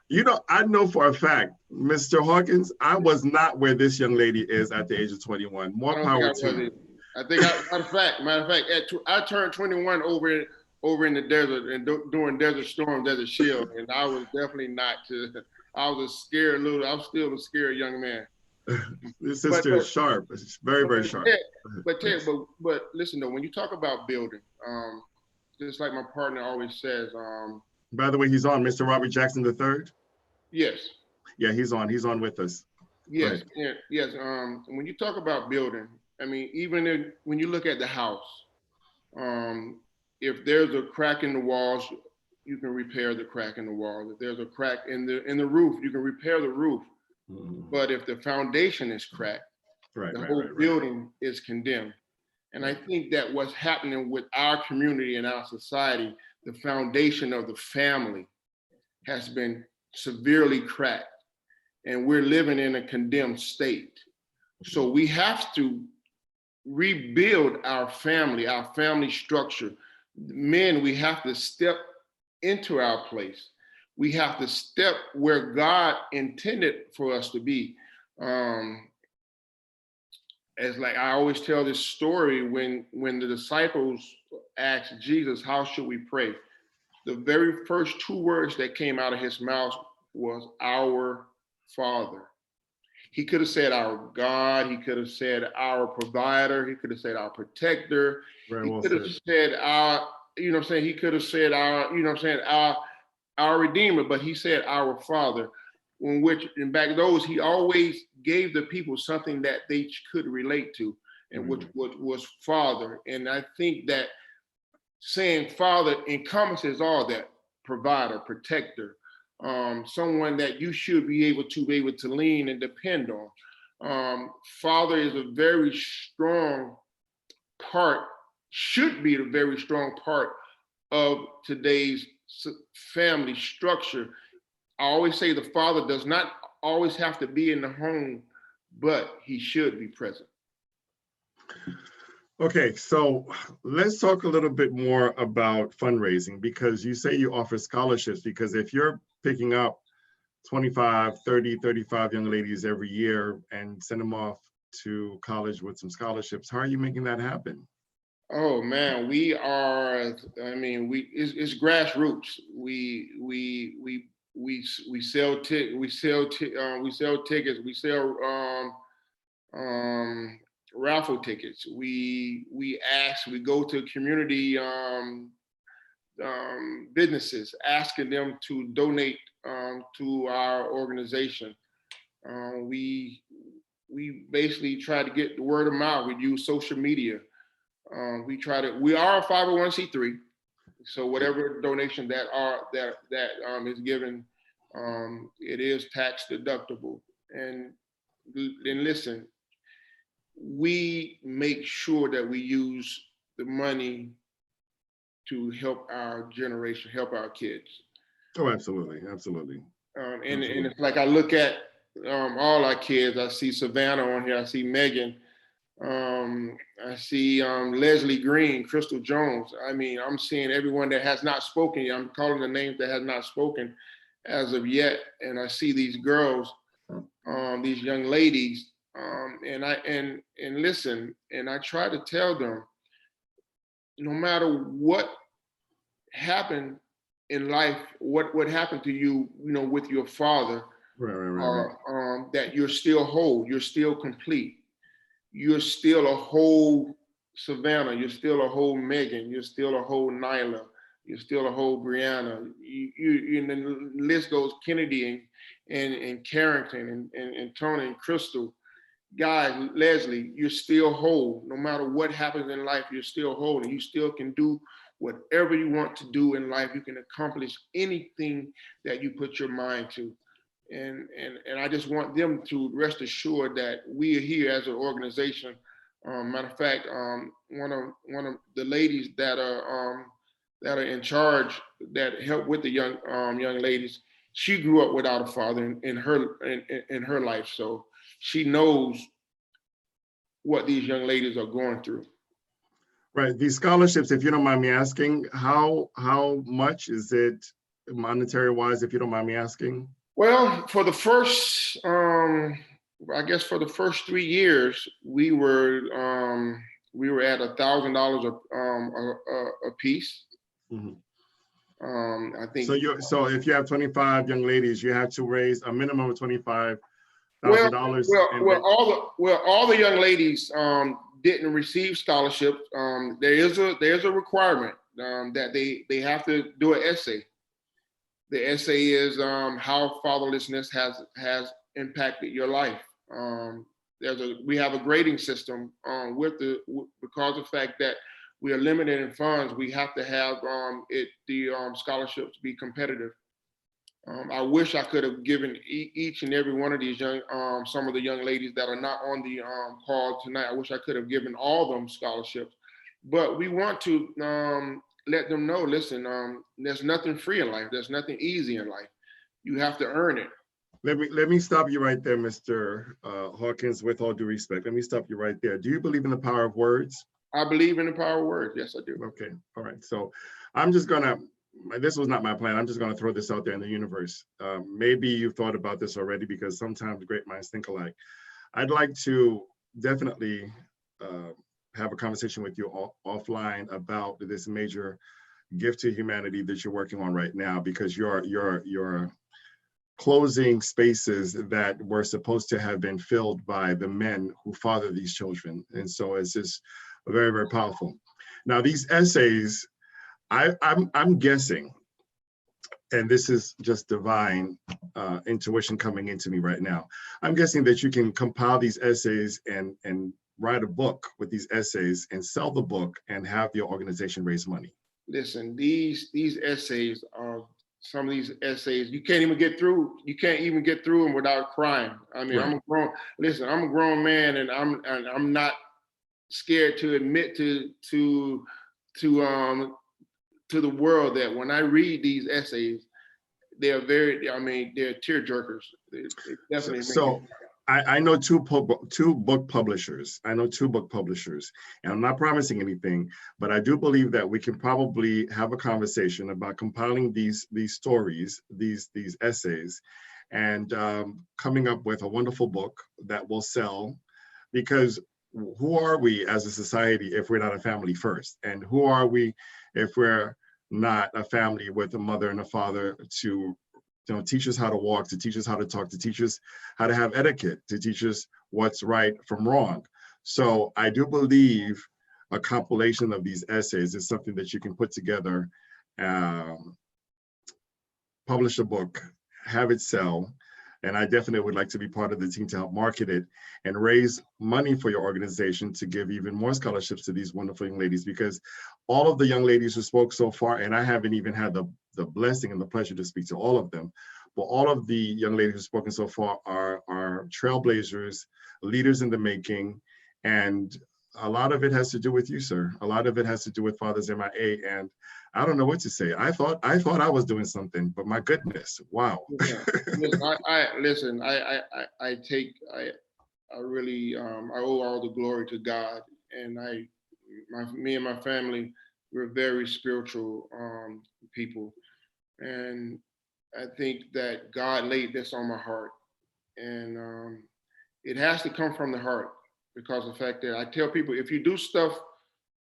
You know, I know for a fact, Mr. Hawkins, I was not where this young lady is at the age of 21. More power to you. I think, matter of fact, I turned 21 over in the desert and doing Desert Storm, Desert Shield, and I was definitely not. I was a scared I'm still a scared young man. This sister is sharp. It's very, very sharp. Ted, but listen though, when you talk about building, just like my partner always says. By the way, he's on, Mr. Robert Jackson III. Yes. Yeah, he's on. He's on with us. Yes. Yes. When you talk about building, I mean, even when you look at the house, if there's a crack in the walls, you can repair the crack in the walls. If there's a crack in the roof, you can repair the roof. Mm-hmm. But if the foundation is cracked, the whole building is condemned. And I think that what's happening with our community and our society, the foundation of the family has been severely cracked, and we're living in a condemned state. So we have to rebuild our family structure. Men, we have to step into our place. We have to step where God intended for us to be. As like I always tell this story, when the disciples asked Jesus, how should we pray? The very first two words that came out of his mouth was our Father. He could have said our God, he could have said our provider, he could have said our protector, he could have said our, you know what I'm saying, he could have said our, you know what I'm saying, our Redeemer, but he said our Father, in which, in back those, he always gave the people something that they could relate to, and which was Father. And I think that saying Father encompasses all that: provider, protector, someone that you should be able to lean and depend on. Father is a very strong part, should be a very strong part of today's family structure. I always say the father does not always have to be in the home, but he should be present. Okay, so let's talk a little bit more about fundraising, because you say you offer scholarships, because if you're picking up 25, 30, 35 young ladies every year and send them off to college with some scholarships, how are you making that happen? Oh man, we are, I mean, it's grassroots. We sell tickets, we sell raffle tickets. We go to community businesses, asking them to donate to our organization. We basically try to get the word of mouth. We use social media. We are a 501c3, so whatever donation that is given, it is tax deductible. And listen, we make sure that we use the money to help our generation, help our kids. Oh, absolutely, absolutely. And it's like I look at all our kids. I see Savannah on here. I see Megan. I see Leslie Green, Crystal Jones. I mean, I'm seeing everyone that has not spoken yet. I'm calling the names that has not spoken as of yet. And I see these girls, these young ladies, and listen, and I try to tell them, no matter what happened in life, what happened to you, with your father, right. That you're still whole, you're still complete, you're still a whole Savannah, you're still a whole Megan, you're still a whole Nyla, you're still a whole Brianna. And the list goes, Kennedy and Carrington and Tony and Crystal. Guys, Leslie, you're still whole. No matter what happens in life, you're still whole, and you still can do whatever you want to do in life. You can accomplish anything that you put your mind to. And I just want them to rest assured that we are here as an organization. Matter of fact, one of the ladies that are in charge, that help with the young ladies, she grew up without a father in her life, so she knows what these young ladies are going through. Right. These scholarships, if you don't mind me asking, how much is it monetary wise, if you don't mind me asking? Well, for the first, I guess for the first 3 years, we were at $1,000 a piece. Mm-hmm. I think. So if you have 25 young ladies, you have to raise a minimum of $25,000. Well, all the young ladies didn't receive scholarships. There's a requirement that they have to do an essay. The essay is how fatherlessness has impacted your life. We have a grading system because of the fact that we are limited in funds. We have to have the scholarships be competitive. I wish I could have given each and every one of these some of the young ladies that are not on the call tonight, I wish I could have given all of them scholarships. But we want to let them know, listen, there's nothing free in life. There's nothing easy in life. You have to earn it. Let me stop you right there, Mr. Hawkins, with all due respect. Let me stop you right there. Do you believe in the power of words? I believe in the power of words. Yes, I do. Okay. All right. So I'm just going to, this was not my plan. I'm just going to throw this out there in the universe. Maybe you've thought about this already, because sometimes great minds think alike. I'd like to definitely have a conversation with you offline about this major gift to humanity that you're working on right now, because you're closing spaces that were supposed to have been filled by the men who father these children. And so it's just very, very powerful. Now, these essays, I'm guessing, and this is just divine intuition coming into me right now, I'm guessing that you can compile these essays and write a book with these essays and sell the book and have your organization raise money. Listen, these essays are, some of these essays, you can't even get through them without crying. I mean, right. I'm a grown man, and I'm not scared to admit to the world that when I read these essays, they're they're tear jerkers. They definitely. So I know two book publishers. I know two book publishers, and I'm not promising anything, but I do believe that we can probably have a conversation about compiling these stories, these essays, and coming up with a wonderful book that will sell. Because who are we as a society if we're not a family first? And who are we if we're not a family with a mother and a father to teach us how to walk, to teach us how to talk, to teach us how to have etiquette, to teach us what's right from wrong. So I do believe a compilation of these essays is something that you can put together, publish a book, have it sell. And I definitely would like to be part of the team to help market it and raise money for your organization to give even more scholarships to these wonderful young ladies, because all of the young ladies who spoke so far, and I haven't even had the blessing and the pleasure to speak to all of them, but all of the young ladies who've spoken so far are trailblazers, leaders in the making. And a lot of it has to do with you, sir. A lot of it has to do with Fathers M.I.A. And I don't know what to say. I thought I was doing something, but my goodness, wow. Yeah. I really, I owe all the glory to God. And me and my family, we're very spiritual people. And I think that God laid this on my heart. And it has to come from the heart, because of the fact that I tell people, if you do stuff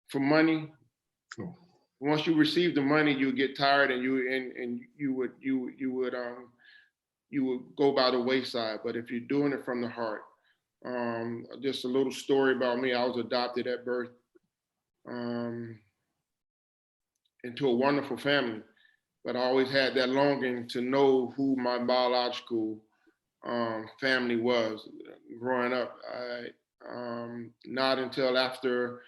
for money, once you receive the money, you get tired and you would go by the wayside. But if you're doing it from the heart, just a little story about me. I was adopted at birth into a wonderful family, but I always had that longing to know who my biological family was. Growing up, not until after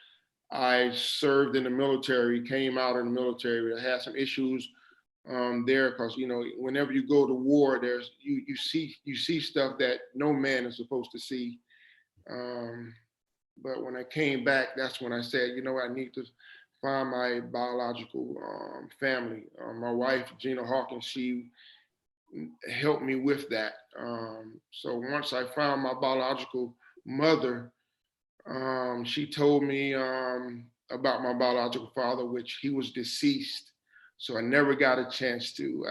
I served in the military, came out of the military, I had some issues there, because whenever you go to war, there's you see stuff that no man is supposed to see. But when I came back, that's when I said, I need to find my biological family. My wife, Gernald Hawkins, she helped me with that. So once I found my biological mother, she told me about my biological father, which he was deceased. So I never got a chance to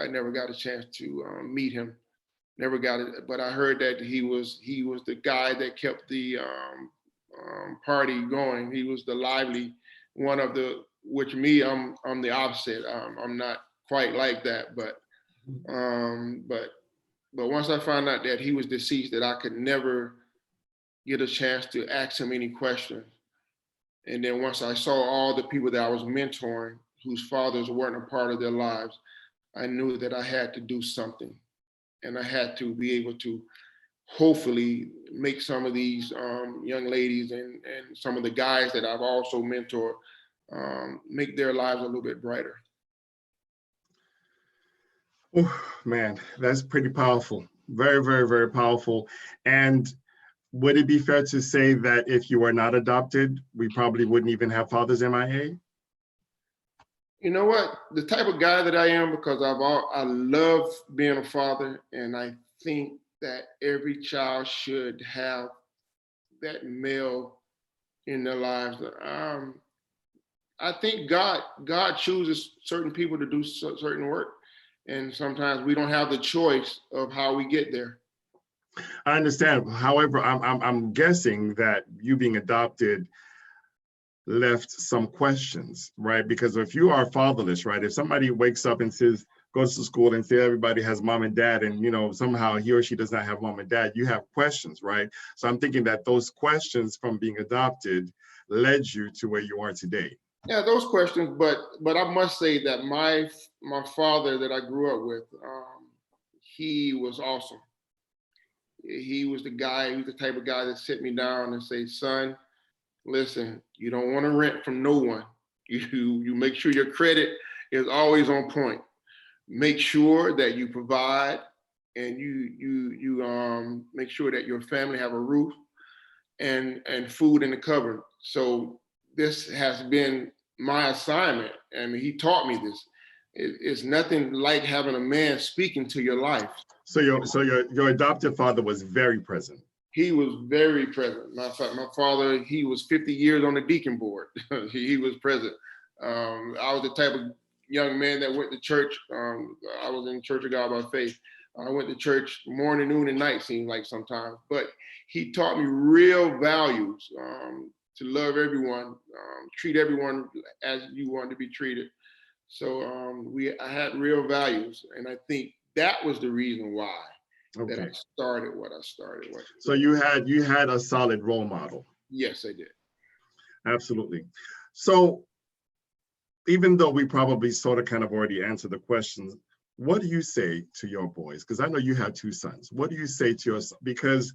meet him. Never got it, but I heard that he was the guy that kept the party going. He was the lively one of the, which me, I'm the opposite. I'm not quite like that, but once I found out that he was deceased, that I could never get a chance to ask him any questions. And then once I saw all the people that I was mentoring, whose fathers weren't a part of their lives, I knew that I had to do something. And I had to be able to hopefully make some of these young ladies and some of the guys that I've also mentored, make their lives a little bit brighter. Oh, man, that's pretty powerful. Very, very, very powerful. And would it be fair to say that if you were not adopted, we probably wouldn't even have Fathers M.I.A.? You know what? The type of guy that I am, because I love being a father, and I think that every child should have that male in their lives. I think God chooses certain people to do certain work, and sometimes we don't have the choice of how we get there. I understand. However, I'm guessing that you being adopted left some questions, right? Because if you are fatherless, right? If somebody wakes up and goes to school and says everybody has mom and dad, and somehow he or she does not have mom and dad, you have questions, right? So I'm thinking that those questions from being adopted led you to where you are today. Yeah, those questions, but I must say that my father that I grew up with, he was awesome. He was the type of guy that sit me down and say, son, listen, you don't want to rent from no one. You make sure your credit is always on point. Make sure that you provide, and you make sure that your family have a roof and food in the cupboard. So this has been my assignment. I mean, he taught me this. It's nothing like having a man speaking to your life. So your adoptive father was very present. He was very present. My father, he was 50 years on the deacon board. He was present. I was the type of young man that went to church. I was in Church of God by Faith. I went to church morning, noon, and night, seemed like sometimes. But he taught me real values, to love everyone, treat everyone as you want to be treated. So I had real values, and I think that was the reason why that I started what I started. So you had a solid role model. Yes, I did. Absolutely. So even though we probably sort of kind of already answered the questions, what do you say to your boys? Because I know you have two sons. What do you say to your, because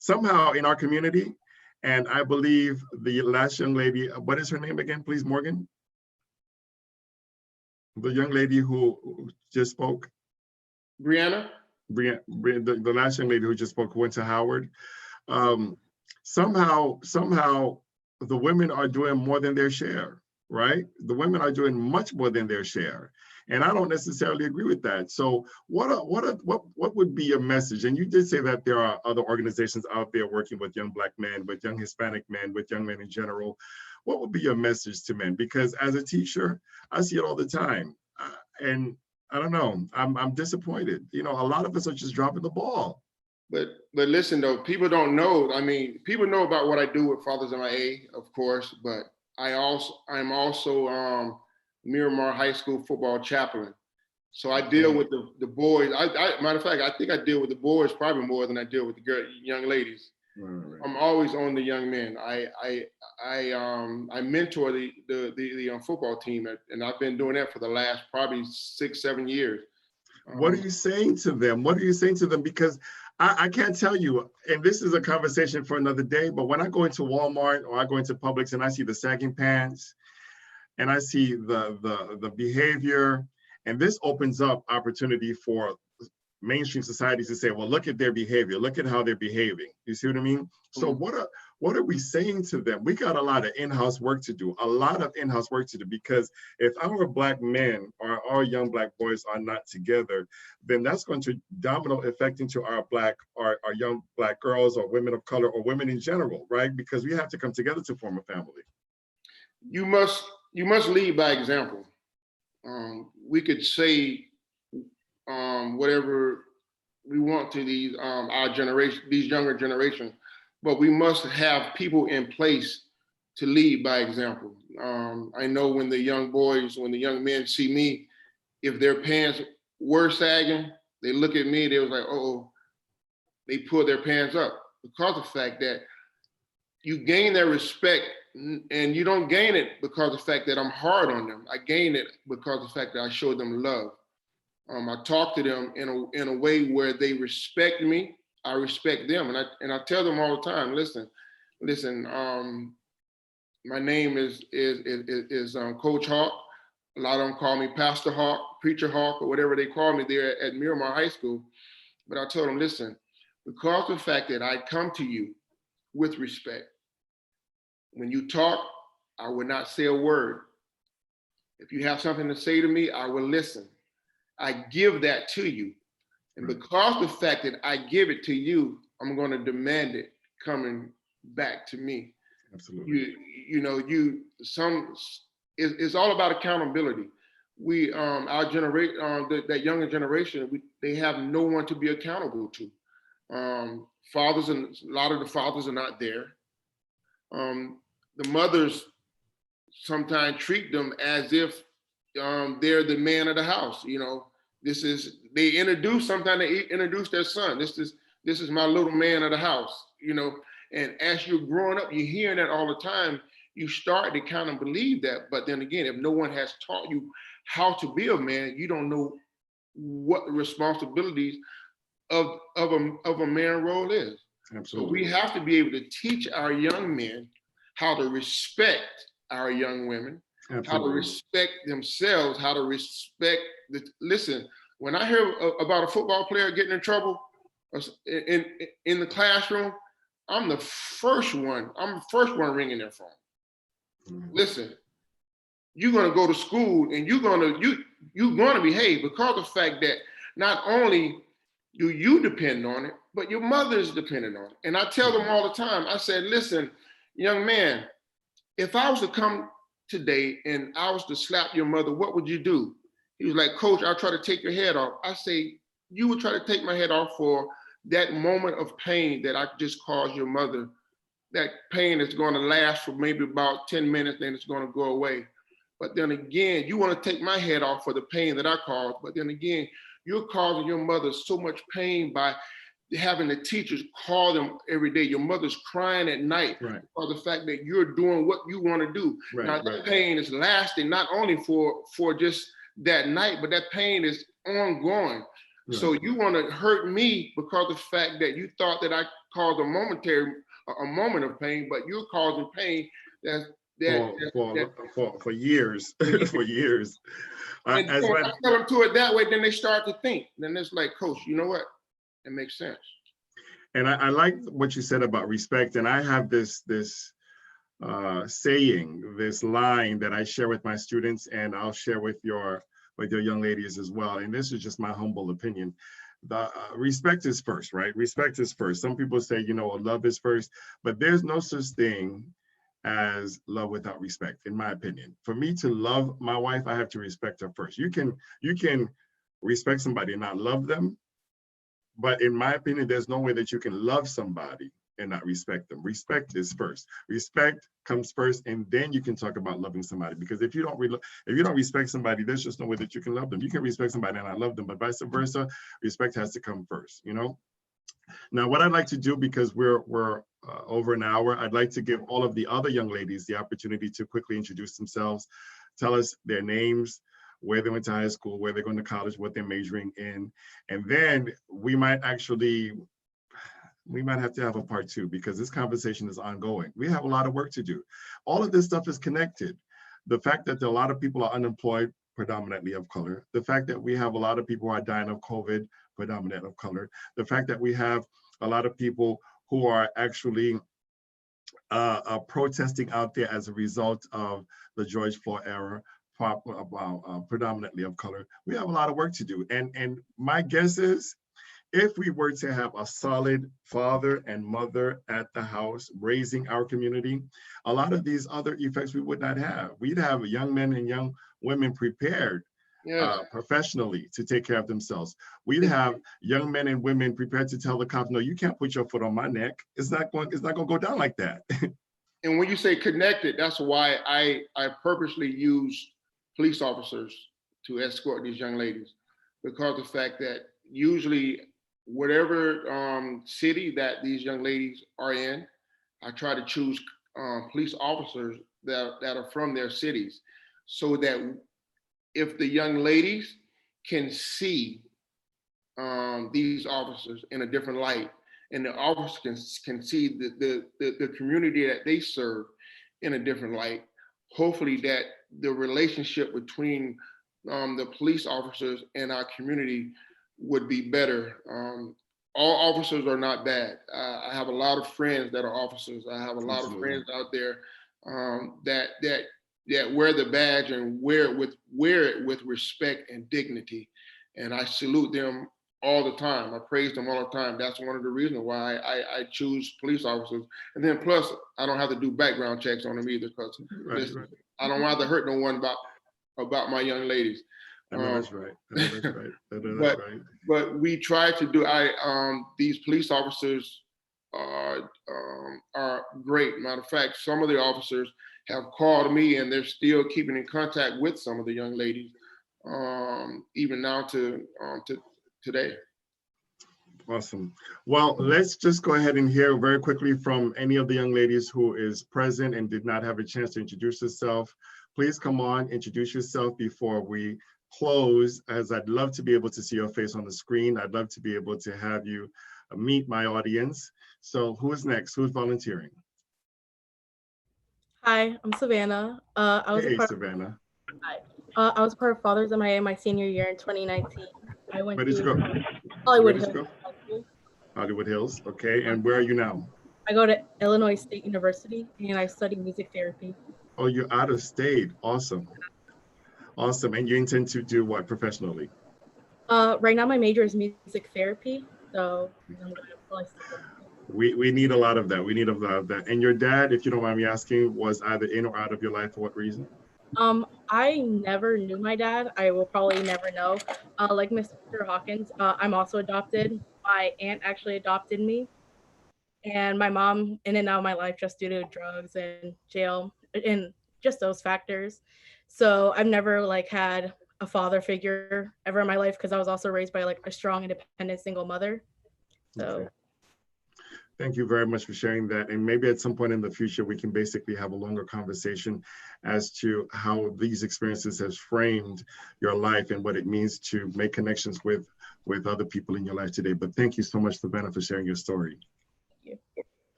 somehow in our community, and I believe the last young lady, what is her name again, please, Morgan? The young lady who just spoke? Brianna? The last young lady who just spoke, who went to Howard. Somehow the women are doing more than their share. right? The women are doing much more than their share. And I don't necessarily agree with that. So what would be your message? And you did say that there are other organizations out there working with young Black men, with young Hispanic men, with young men in general. What would be your message to men? Because as a teacher, I see it all the time. And I don't know, I'm disappointed. You know, a lot of us are just dropping the ball. But listen though, people don't know. I mean, people know about what I do with Fathers M.I.A, of course, but I'm also Miramar High School football chaplain. So I deal with the boys. Matter of fact, I think I deal with the boys probably more than I deal with the young ladies. Right. I'm always on the young men. I mentor the football team, and I've been doing that for the last probably 6-7 years. What are you saying to them? What are you saying to them? Because I can't tell you, and this is a conversation for another day, but when I go into Walmart or I go into Publix and I see the sagging pants and I see the behavior, and this opens up opportunity for mainstream society to say, well, look at their behavior, look at how they're behaving. You see what I mean? So what are we saying to them? We got a lot of in-house work to do, because if our Black men or our young Black boys are not together, then that's going to domino effect into our young Black girls or women of color or women in general, right? Because we have to come together to form a family. You must lead by example. We could say whatever we want to these our generation, these younger generations, but we must have people in place to lead by example. I know when the young men see me, if their pants were sagging, they look at me, they was like, oh, they pull their pants up, because of the fact that you gain their respect, and you don't gain it because of the fact that I'm hard on them. I gain it because of the fact that I show them love. I talk to them in a way where they respect me, I respect them, and I tell them all the time, listen. My name is Coach Hawk. A lot of them call me Pastor Hawk, Preacher Hawk, or whatever they call me there at Miramar High School. But I told them, listen, because of the fact that I come to you with respect, when you talk, I will not say a word. If you have something to say to me, I will listen. I give that to you. And because of the fact that I give it to you, I'm going to demand it coming back to me. Absolutely. It's all about accountability. We, our generation, that younger generation, they have no one to be accountable to. Fathers, and a lot of the fathers are not there. The mothers sometimes treat them as if they're the man of the house. You know, they introduce their son. This is my little man of the house, you know. And as you're growing up, you're hearing that all the time. You start to kind of believe that. But then again, if no one has taught you how to be a man, you don't know what the responsibilities of a man role is. Absolutely. So we have to be able to teach our young men how to respect our young women, Absolutely. How to respect themselves, how to respect listen, when I hear about a football player getting in trouble in the classroom, I'm the first one ringing their phone. Mm-hmm. Listen, you're gonna go to school and you're gonna behave, because of the fact that not only do you depend on it, but your mother is dependent on it. And I tell them all the time, I said, listen, young man, if I was to come today and I was to slap your mother, what would you do? He was like, Coach, I'll try to take your head off. I say, you would try to take my head off for that moment of pain that I just caused your mother. That pain is going to last for maybe about 10 minutes, then it's going to go away. But then again, you want to take my head off for the pain that I caused. But then again, you're causing your mother so much pain by having the teachers call them every day. Your mother's crying at night, right, for the fact that you're doing what you want to do. Right, now, that pain is lasting not only for just that night, but that pain is ongoing. Right. So you want to hurt me because of the fact that you thought that I caused a moment of pain, but you're causing pain for years, for years. And when I tell them to it that way, then they start to think. Then it's like, Coach, you know what? It makes sense. And I like what you said about respect. And I have this saying, this line that I share with my students, and I'll share with your young ladies as well. And this is just my humble opinion. The respect is first, right? Respect is first. Some people say, you know, love is first, but there's no such thing as love without respect, in my opinion. For me to love my wife, I have to respect her first. You can respect somebody and not love them, but in my opinion, there's no way that you can love somebody and not respect them. Respect is first. Respect comes first, and then you can talk about loving somebody. Because if you don't respect somebody, there's just no way that you can love them. You can respect somebody and not love them, but vice versa, respect has to come first. You know. Now, what I'd like to do, because we're over an hour, I'd like to give all of the other young ladies the opportunity to quickly introduce themselves, tell us their names, where they went to high school, where they're going to college, what they're majoring in, and then we might have to have a part two, because this conversation is ongoing. We have a lot of work to do. All of this stuff is connected. The fact that a lot of people are unemployed, predominantly of color, the fact that we have a lot of people who are dying of COVID, predominant of color, the fact that we have a lot of people who are actually protesting out there as a result of the George Floyd era, predominantly of color. We have a lot of work to do. And my guess is, if we were to have a solid father and mother at the house raising our community, a lot of these other effects we would not have. We'd have young men and young women prepared professionally to take care of themselves. We'd have young men and women prepared to tell the cops, no, you can't put your foot on my neck. It's not going to go down like that. And when you say connected, that's why I purposely use police officers to escort these young ladies, because the fact that usually whatever city that these young ladies are in, I try to choose police officers that are from their cities, so that if the young ladies can see these officers in a different light, and the officers can see the community that they serve in a different light, hopefully that the relationship between the police officers and our community would be better. All officers are not bad. I have a lot of friends that are officers. I have a lot of friends out there that wear the badge and wear it with respect and dignity. And I salute them all the time. I praise them all the time. That's one of the reasons why I choose police officers. And then plus, I don't have to do background checks on them either, because I don't want to hurt no one about my young ladies. I know that's right. I know that's right. I know that's right. But we try to do. These police officers are great. Matter of fact, some of the officers have called me, and they're still keeping in contact with some of the young ladies, even now to today. Awesome. Well, let's just go ahead and hear very quickly from any of the young ladies who is present and did not have a chance to introduce herself. Please come on, introduce yourself before we close, as I'd love to be able to see your face on the screen. I'd love to be able to have you meet my audience. So who is next? Who's volunteering? Hi, I'm Savannah. Hey, Savannah. I was part of Fathers M.I.A. my senior year in 2019. Where did you go? Hollywood Hills. Hollywood Hills, okay. And where are you now? I go to Illinois State University, and I study music therapy. Oh, you're out of state. Awesome. Awesome. And you intend to do what professionally? Right now, my major is music therapy. So we need a lot of that. We need a lot of that. And your dad, if you don't mind me asking, was either in or out of your life for what reason? I never knew my dad. I will probably never know. Like Mr. Hawkins, I'm also adopted. My aunt actually adopted me. And my mom in and out of my life just due to drugs and jail and just those factors. So I've never had a father figure ever in my life, because I was also raised by a strong, independent, single mother. So. Okay. Thank you very much for sharing that. And maybe at some point in the future, we can basically have a longer conversation as to how these experiences has framed your life and what it means to make connections with other people in your life today. But thank you so much, Savannah, for sharing your story. Thank you.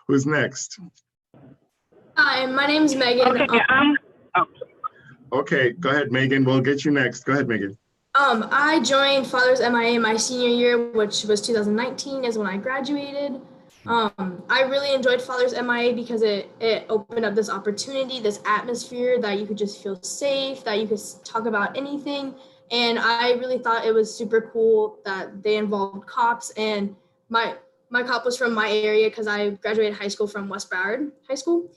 Who's next? Hi, my name's Megan. Okay, go ahead, Megan. We'll get you next. Go ahead, Megan. I joined Fathers M.I.A. my senior year, which was 2019, is when I graduated. I really enjoyed Fathers M.I.A. because it opened up this opportunity, this atmosphere that you could just feel safe, that you could talk about anything. And I really thought it was super cool that they involved cops. And my cop was from my area because I graduated high school from West Broward High School.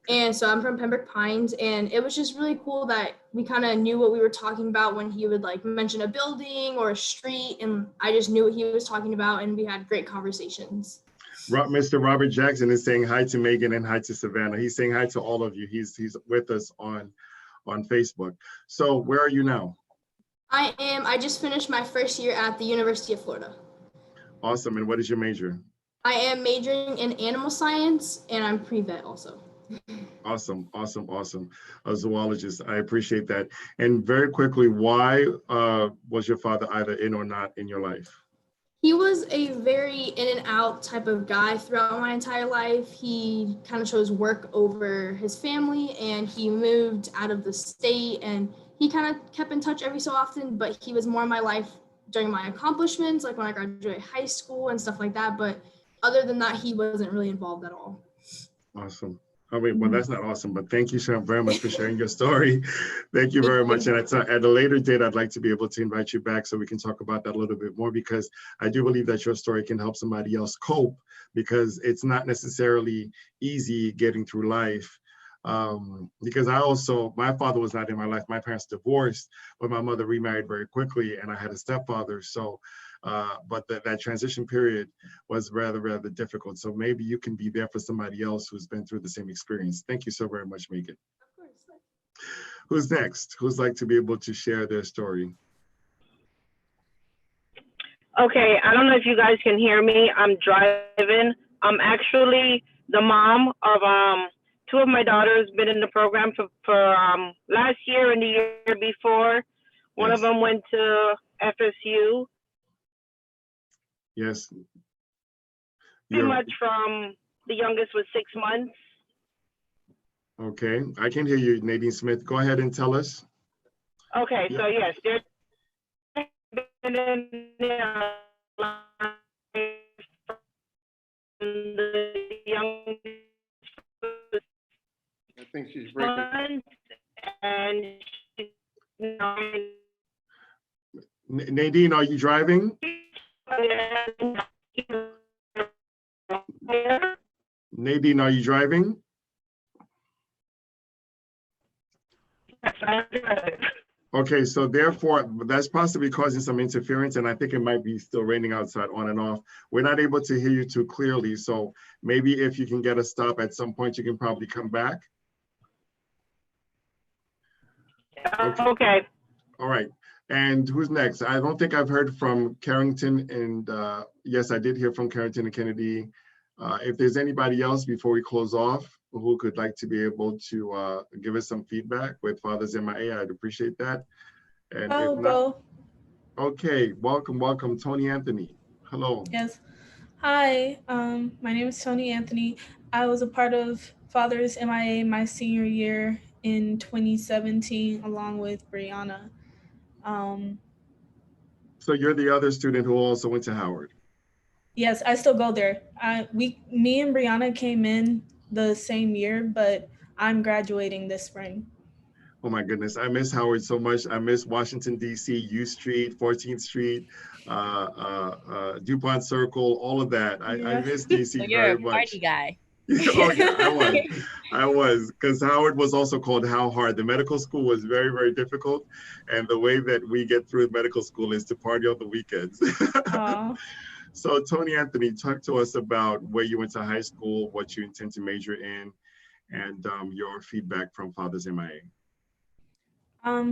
And so I'm from Pembroke Pines, and it was just really cool that we kind of knew what we were talking about when he would like mention a building or a street, and I just knew what he was talking about, and we had great conversations. Mr. Robert Jackson is saying hi to Megan and hi to Savannah. He's saying hi to all of you. He's with us on Facebook. So where are you now? I just finished my first year at the University of Florida. Awesome. And what is your major? I am majoring in animal science, and I'm pre-vet also. Awesome, awesome, awesome. A zoologist, I appreciate that. And very quickly, why was your father either in or not in your life? He was a very in and out type of guy throughout my entire life. He kind of chose work over his family, and he moved out of the state, and he kind of kept in touch every so often, but he was more in my life during my accomplishments, like when I graduated high school and stuff like that. But other than that, he wasn't really involved at all. Awesome. Oh, wait, well, that's not awesome, but thank you so very much for sharing your story. Thank you very much. And at a later date, I'd like to be able to invite you back so we can talk about that a little bit more, because I do believe that your story can help somebody else cope, because it's not necessarily easy getting through life. Because my father was not in my life. My parents divorced, but my mother remarried very quickly, and I had a stepfather. So, but that transition period was rather difficult. So maybe you can be there for somebody else who's been through the same experience. Thank you so very much, Megan. Of course. Who's next? Who's like to be able to share their story? Okay, I don't know if you guys can hear me. I'm driving. I'm actually the mom of two of my daughters been in the program for last year and the year before. One of them went to FSU. Yes. Pretty much from the youngest was 6 months. Okay, I can hear you, Nadine Smith. Go ahead and tell us. Okay, so yes, there's been in the youngest I think she's breaking. And she's 9. Nadine, are you driving? Nadine, are you driving? Okay, so therefore, that's possibly causing some interference, and I think it might be still raining outside on and off. We're not able to hear you too clearly, so maybe if you can get a stop at some point, you can probably come back. Okay. All right. And who's next? I don't think I've heard from Carrington, and yes, I did hear from Carrington and Kennedy. If there's anybody else before we close off who could like to be able to give us some feedback with Fathers M.I.A, I'd appreciate that. And I'll go. Okay, welcome, Tony Anthony. Hello. Yes. Hi, my name is Tony Anthony. I was a part of Fathers M.I.A my senior year in 2017, along with Brianna. So you're the other student who also went to Howard? Yes, I still go there. Me and Brianna came in the same year, but I'm graduating this spring. Oh my goodness, I miss Howard so much. I miss Washington, D.C., U Street, 14th Street, DuPont Circle, all of that. I miss D.C. So very you're a much. party guy. Oh yeah, I was, because Howard was also called How Hard. The medical school was very difficult, and the way that we get through medical school is to party on the weekends. So Tony Anthony, talk to us about where you went to high school, what you intend to major in, and your feedback from Fathers M.I.A.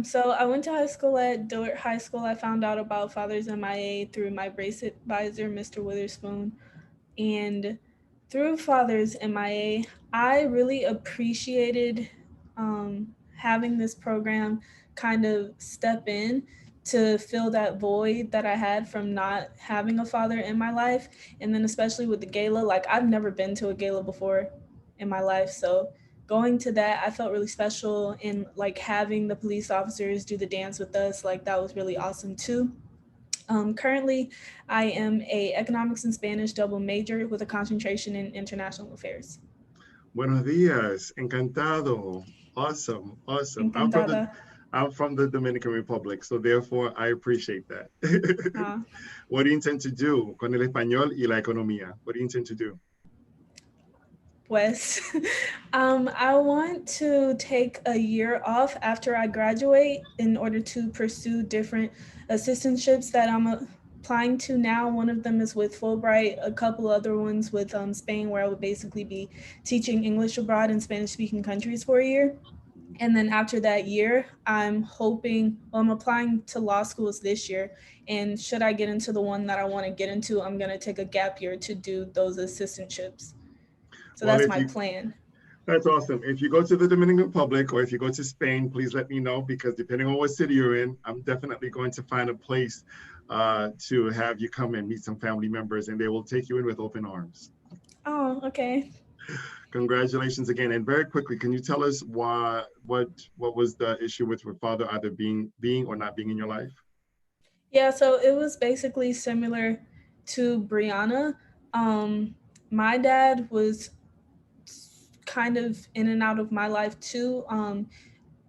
So I went to high school at Dillard High School. I found out about Fathers M.I.A through my brace advisor, Mr. Witherspoon. And through Fathers M.I.A, I really appreciated having this program kind of step in to fill that void that I had from not having a father in my life. And then especially with the gala, like I've never been to a gala before in my life. So going to that, I felt really special, and like having the police officers do the dance with us, like that was really awesome too. Currently, I am a economics and Spanish double major with a concentration in international affairs. Buenos días, encantado. Awesome, awesome. Encantada. I'm from the Dominican Republic, so therefore I appreciate that. Ah. What do you intend to do con el español y la economía? What do you intend to do? Pues, I want to take a year off after I graduate in order to pursue different assistantships that I'm applying to now. One of them is with Fulbright, a couple other ones with Spain, where I would basically be teaching English abroad in Spanish-speaking countries for a year. And then after that year, I'm applying to law schools this year. And should I get into the one that I want to get into, I'm going to take a gap year to do those assistantships. So Well, that's my plan. That's awesome. If you go to the Dominican Republic or if you go to Spain, please let me know, because depending on what city you're in, I'm definitely going to find a place to have you come and meet some family members, and they will take you in with open arms. Oh, okay. Congratulations again. And very quickly, can you tell us what was the issue with your father either being or not being in your life? Yeah, so it was basically similar to Brianna. My dad was kind of in and out of my life too.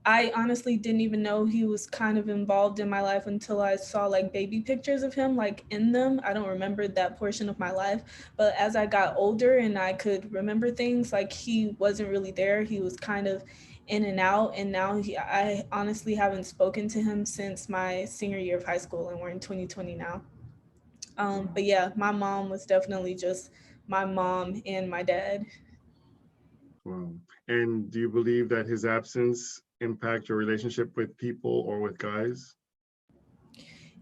I honestly didn't even know he was kind of involved in my life until I saw like baby pictures of him, like in them. I don't remember that portion of my life, but as I got older and I could remember things, like he wasn't really there. He was kind of in and out, and now I honestly haven't spoken to him since my senior year of high school, and we're in 2020 now. But yeah, my mom was definitely just my mom and my dad. Wow. And do you believe that his absence impact your relationship with people or with guys?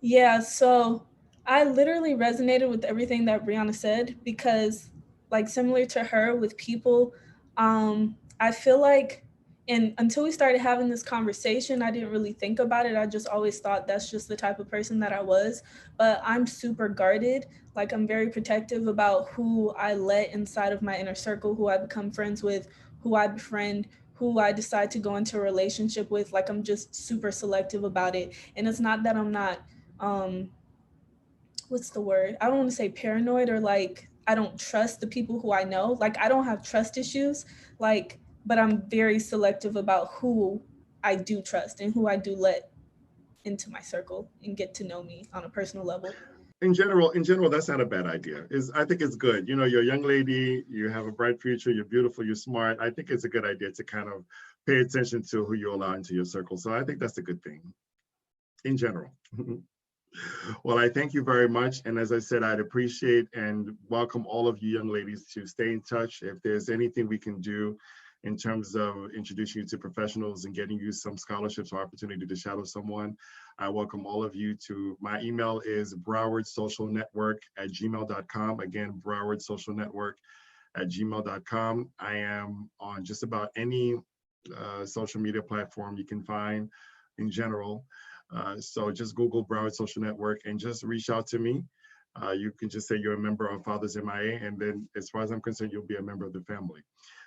Yeah, so I literally resonated with everything that Brianna said because, like, similar to her with people, I feel like, and until we started having this conversation, I didn't really think about it. I just always thought that's just the type of person that I was. But I'm super guarded. Like, I'm very protective about who I let inside of my inner circle, who I become friends with, who I befriend, who I decide to go into a relationship with. Like, I'm just super selective about it. And it's not that I'm not what's the word? I don't want to say paranoid or like I don't trust the people who I know. Like I don't have trust issues, like, but I'm very selective about who I do trust and who I do let into my circle and get to know me on a personal level. In general, that's not a bad idea. I think it's good. You know, you're a young lady, you have a bright future, you're beautiful, you're smart. I think it's a good idea to kind of pay attention to who you allow into your circle. So I think that's a good thing in general. Well, I thank you very much. And as I said, I'd appreciate and welcome all of you young ladies to stay in touch. If there's anything we can do in terms of introducing you to professionals and getting you some scholarships or opportunity to shadow someone, I welcome all of you to, my email is browardsocialnetwork@gmail.com. Again, browardsocialnetwork@gmail.com. I am on just about any social media platform you can find in general. So just Google Broward Social Network and just reach out to me. You can just say you're a member of Fathers M.I.A, and then as far as I'm concerned, you'll be a member of the family.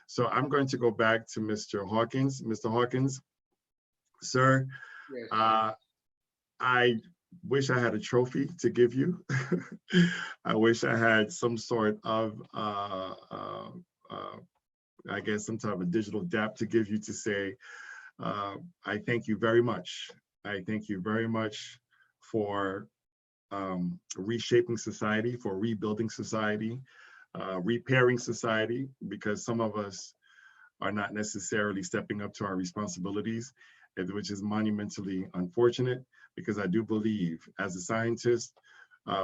So I'm going to go back to Mr. Hawkins. Mr. Hawkins, sir, Yes. I wish I had a trophy to give you. I wish I had some sort of, I guess, some type of digital dap to give you to say, I thank you very much. I thank you very much for reshaping society, for rebuilding society, repairing society, because some of us are not necessarily stepping up to our responsibilities, which is monumentally unfortunate, because I do believe as a scientist,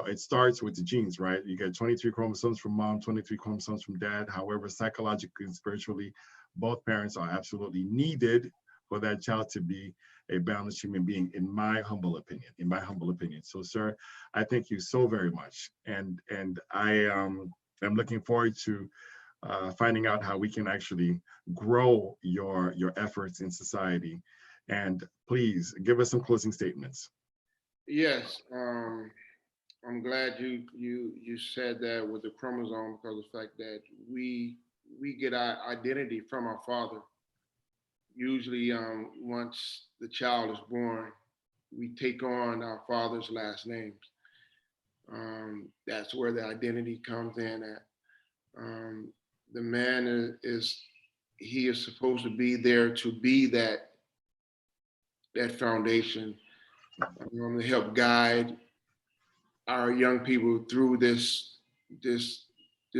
it starts with the genes, right? You get 23 chromosomes from mom, 23 chromosomes from dad. However, psychologically and spiritually, both parents are absolutely needed for that child to be a balanced human being, in my humble opinion. So, sir, I thank you so very much. And I am looking forward to finding out how we can actually grow your efforts in society. And please give us some closing statements. Yes, I'm glad you said that with the chromosome, because of the fact that we get our identity from our father. Usually, once the child is born, we take on our father's last names. That's where the identity comes in at. The man he is supposed to be there to be that foundation, to help guide our young people through this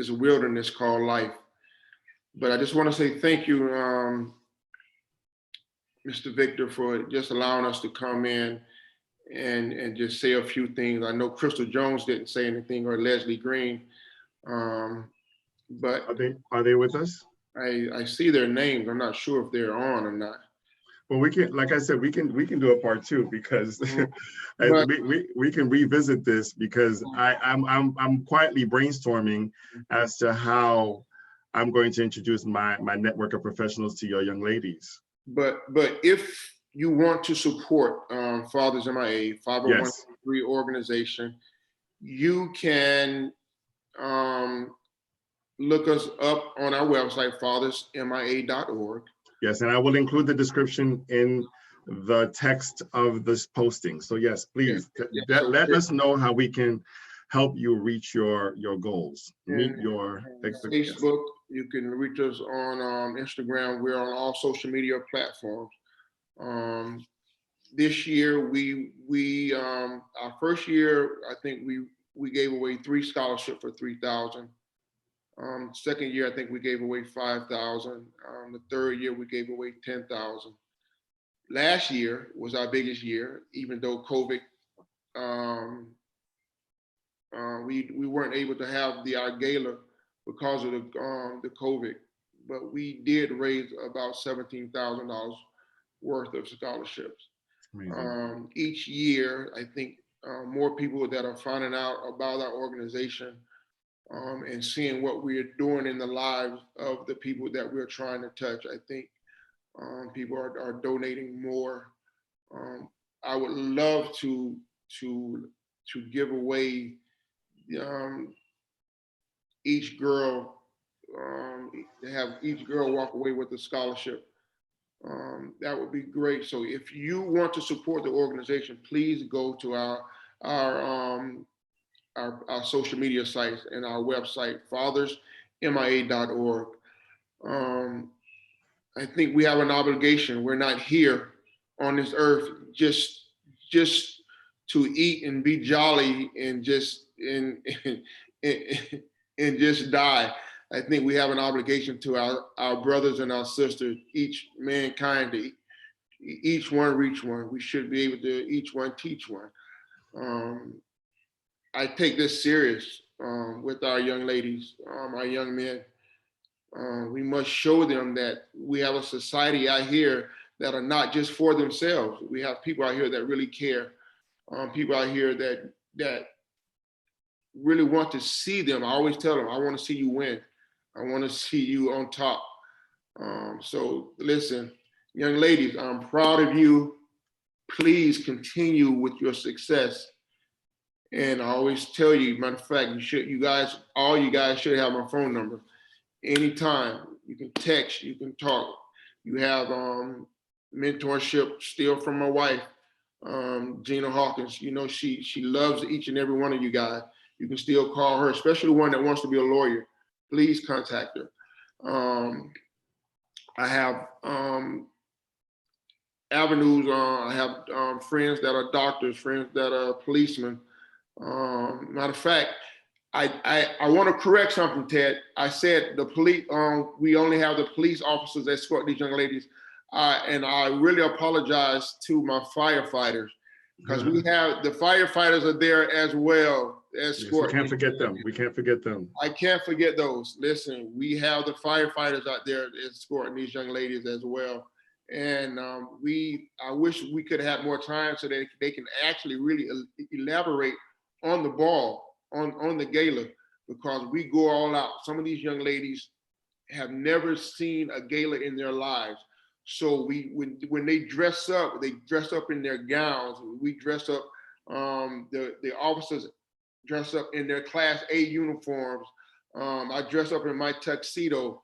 wilderness called life. But I just want to say thank you, Mr. Victor, for just allowing us to come in and just say a few things. I know Crystal Jones didn't say anything, or Leslie Green, but are they with us? I see their names. I'm not sure if they're on or not. Well, we can, like I said, we can do a part two, because But, we can revisit this, because I'm quietly brainstorming as to how I'm going to introduce my network of professionals to your young ladies. But if you want to support Fathers M.I.A, 501c3 organization, you can look us up on our website, fathersmia.org. Yes, and I will include the description in the text of this posting. So yes, please, let us know how we can help you reach your goals, meet your expectations. Facebook, you can reach us on Instagram. We're on all social media platforms. This year, our first year, I think we gave away 3 scholarships for $3,000. Second year, I think we gave away 5,000. The third year, we gave away 10,000. Last year was our biggest year, even though COVID, we weren't able to have our gala because of the COVID, but we did raise about $17,000 worth of scholarships. Each year, I think more people that are finding out about our organization and seeing what we are doing in the lives of the people that we're trying to touch. I think people are donating more. I would love to give away each girl, to have each girl walk away with a scholarship. That would be great. So if you want to support the organization, please go to our social media sites and our website, fathersmia.org. I think we have an obligation. We're not here on this earth just to eat and be jolly and just just die. I think we have an obligation to our brothers and our sisters, each mankind, to each one reach one. We should be able to each one teach one. I take this serious with our young ladies, our young men. We must show them that we have a society out here that are not just for themselves. We have people out here that really care. People out here that really want to see them. I always tell them, I want to see you win. I want to see you on top. So listen, young ladies, I'm proud of you. Please continue with your success. And I always tell you, matter of fact, all you guys should have my phone number. Anytime, you can text, you can talk. You have mentorship still from my wife, Gernald Hawkins. You know, she loves each and every one of you guys. You can still call her, especially the one that wants to be a lawyer. Please contact her. I have avenues. I have friends that are doctors, friends that are policemen. Matter of fact, I want to correct something, Ted. I said the police. We only have the police officers that escort these young ladies, and I really apologize to my firefighters, because we have the firefighters are there as well. Yes, we can't forget them. We can't forget them. I can't forget those. Listen, we have the firefighters out there escorting these young ladies as well. And I wish we could have more time so that they can actually really elaborate on the ball, on the gala, because we go all out. Some of these young ladies have never seen a gala in their lives. So when they dress up in their gowns. We dress up, the officers dress up in their Class A uniforms. I dress up in my tuxedo,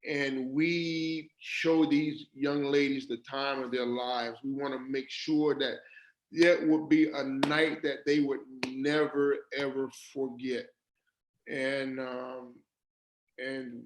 and we show these young ladies the time of their lives. We want to make sure that that would be a night that they would never ever forget. And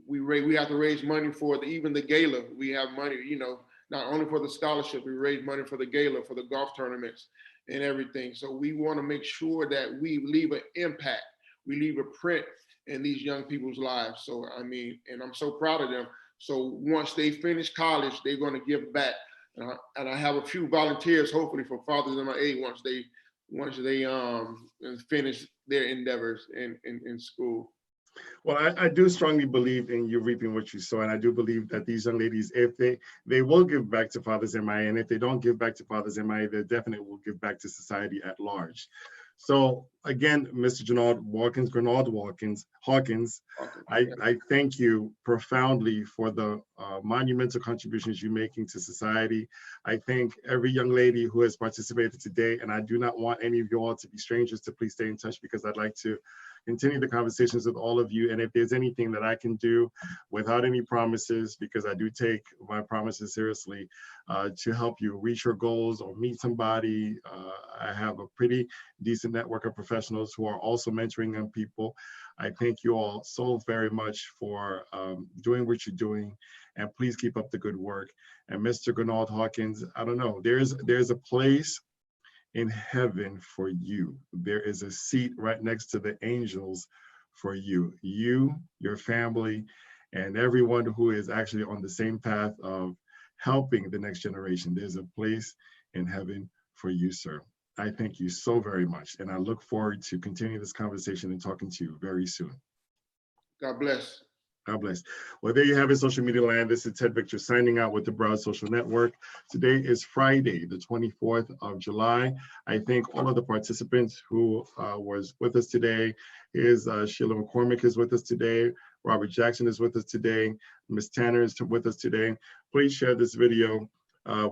we have to raise money for even the gala. We have money, you know, not only for the scholarship, we raise money for the gala, for the golf tournaments and everything. So we want to make sure that we leave an impact, we leave a print in these young people's lives. So I mean, and I'm so proud of them. So once they finish college, they're going to give back. And I have a few volunteers, hopefully, for Fathers M.I.A. once they finish their endeavors in school. Well, I do strongly believe in you reaping what you sow, and I do believe that these young ladies, if they will give back to Fathers M.I.A, and if they don't give back to Fathers M.I.A, they definitely will give back to society at large. So again, Mr. Gernald Hawkins, I thank you profoundly for the monumental contributions you're making to society. I thank every young lady who has participated today, and I do not want any of you all to be strangers to please stay in touch, because I'd like to continue the conversations with all of you. And if there's anything that I can do without any promises, because I do take my promises seriously, to help you reach your goals or meet somebody, I have a pretty decent network of professionals who are also mentoring young people. I thank you all so very much for doing what you're doing, and please keep up the good work. And Mr. Gernald Hawkins, I don't know, there's a place in heaven for you. There is a seat right next to the angels for you, your family, and everyone who is actually on the same path of helping the next generation. There's a place in heaven for you, sir. I thank you so very much, and I look forward to continuing this conversation and talking to you very soon. God bless. God bless. Well, there you have it, social media land. This is Ted Victor signing out with the Broad Social Network. Today is Friday, the 24th of July. I thank all of the participants who was with us today. Here's Sheila McCormick is with us today. Robert Jackson is with us today. Ms. Tanner is with us today. Please share this video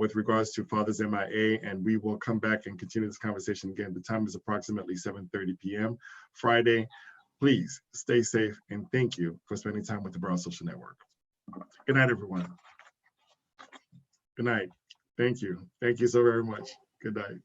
with regards to Fathers M.I.A, and we will come back and continue this conversation again. The time is approximately 7:30 p.m. Friday. Please stay safe, and thank you for spending time with the Broad Social Network. Good night, everyone. Good night. Thank you. Thank you so very much. Good night.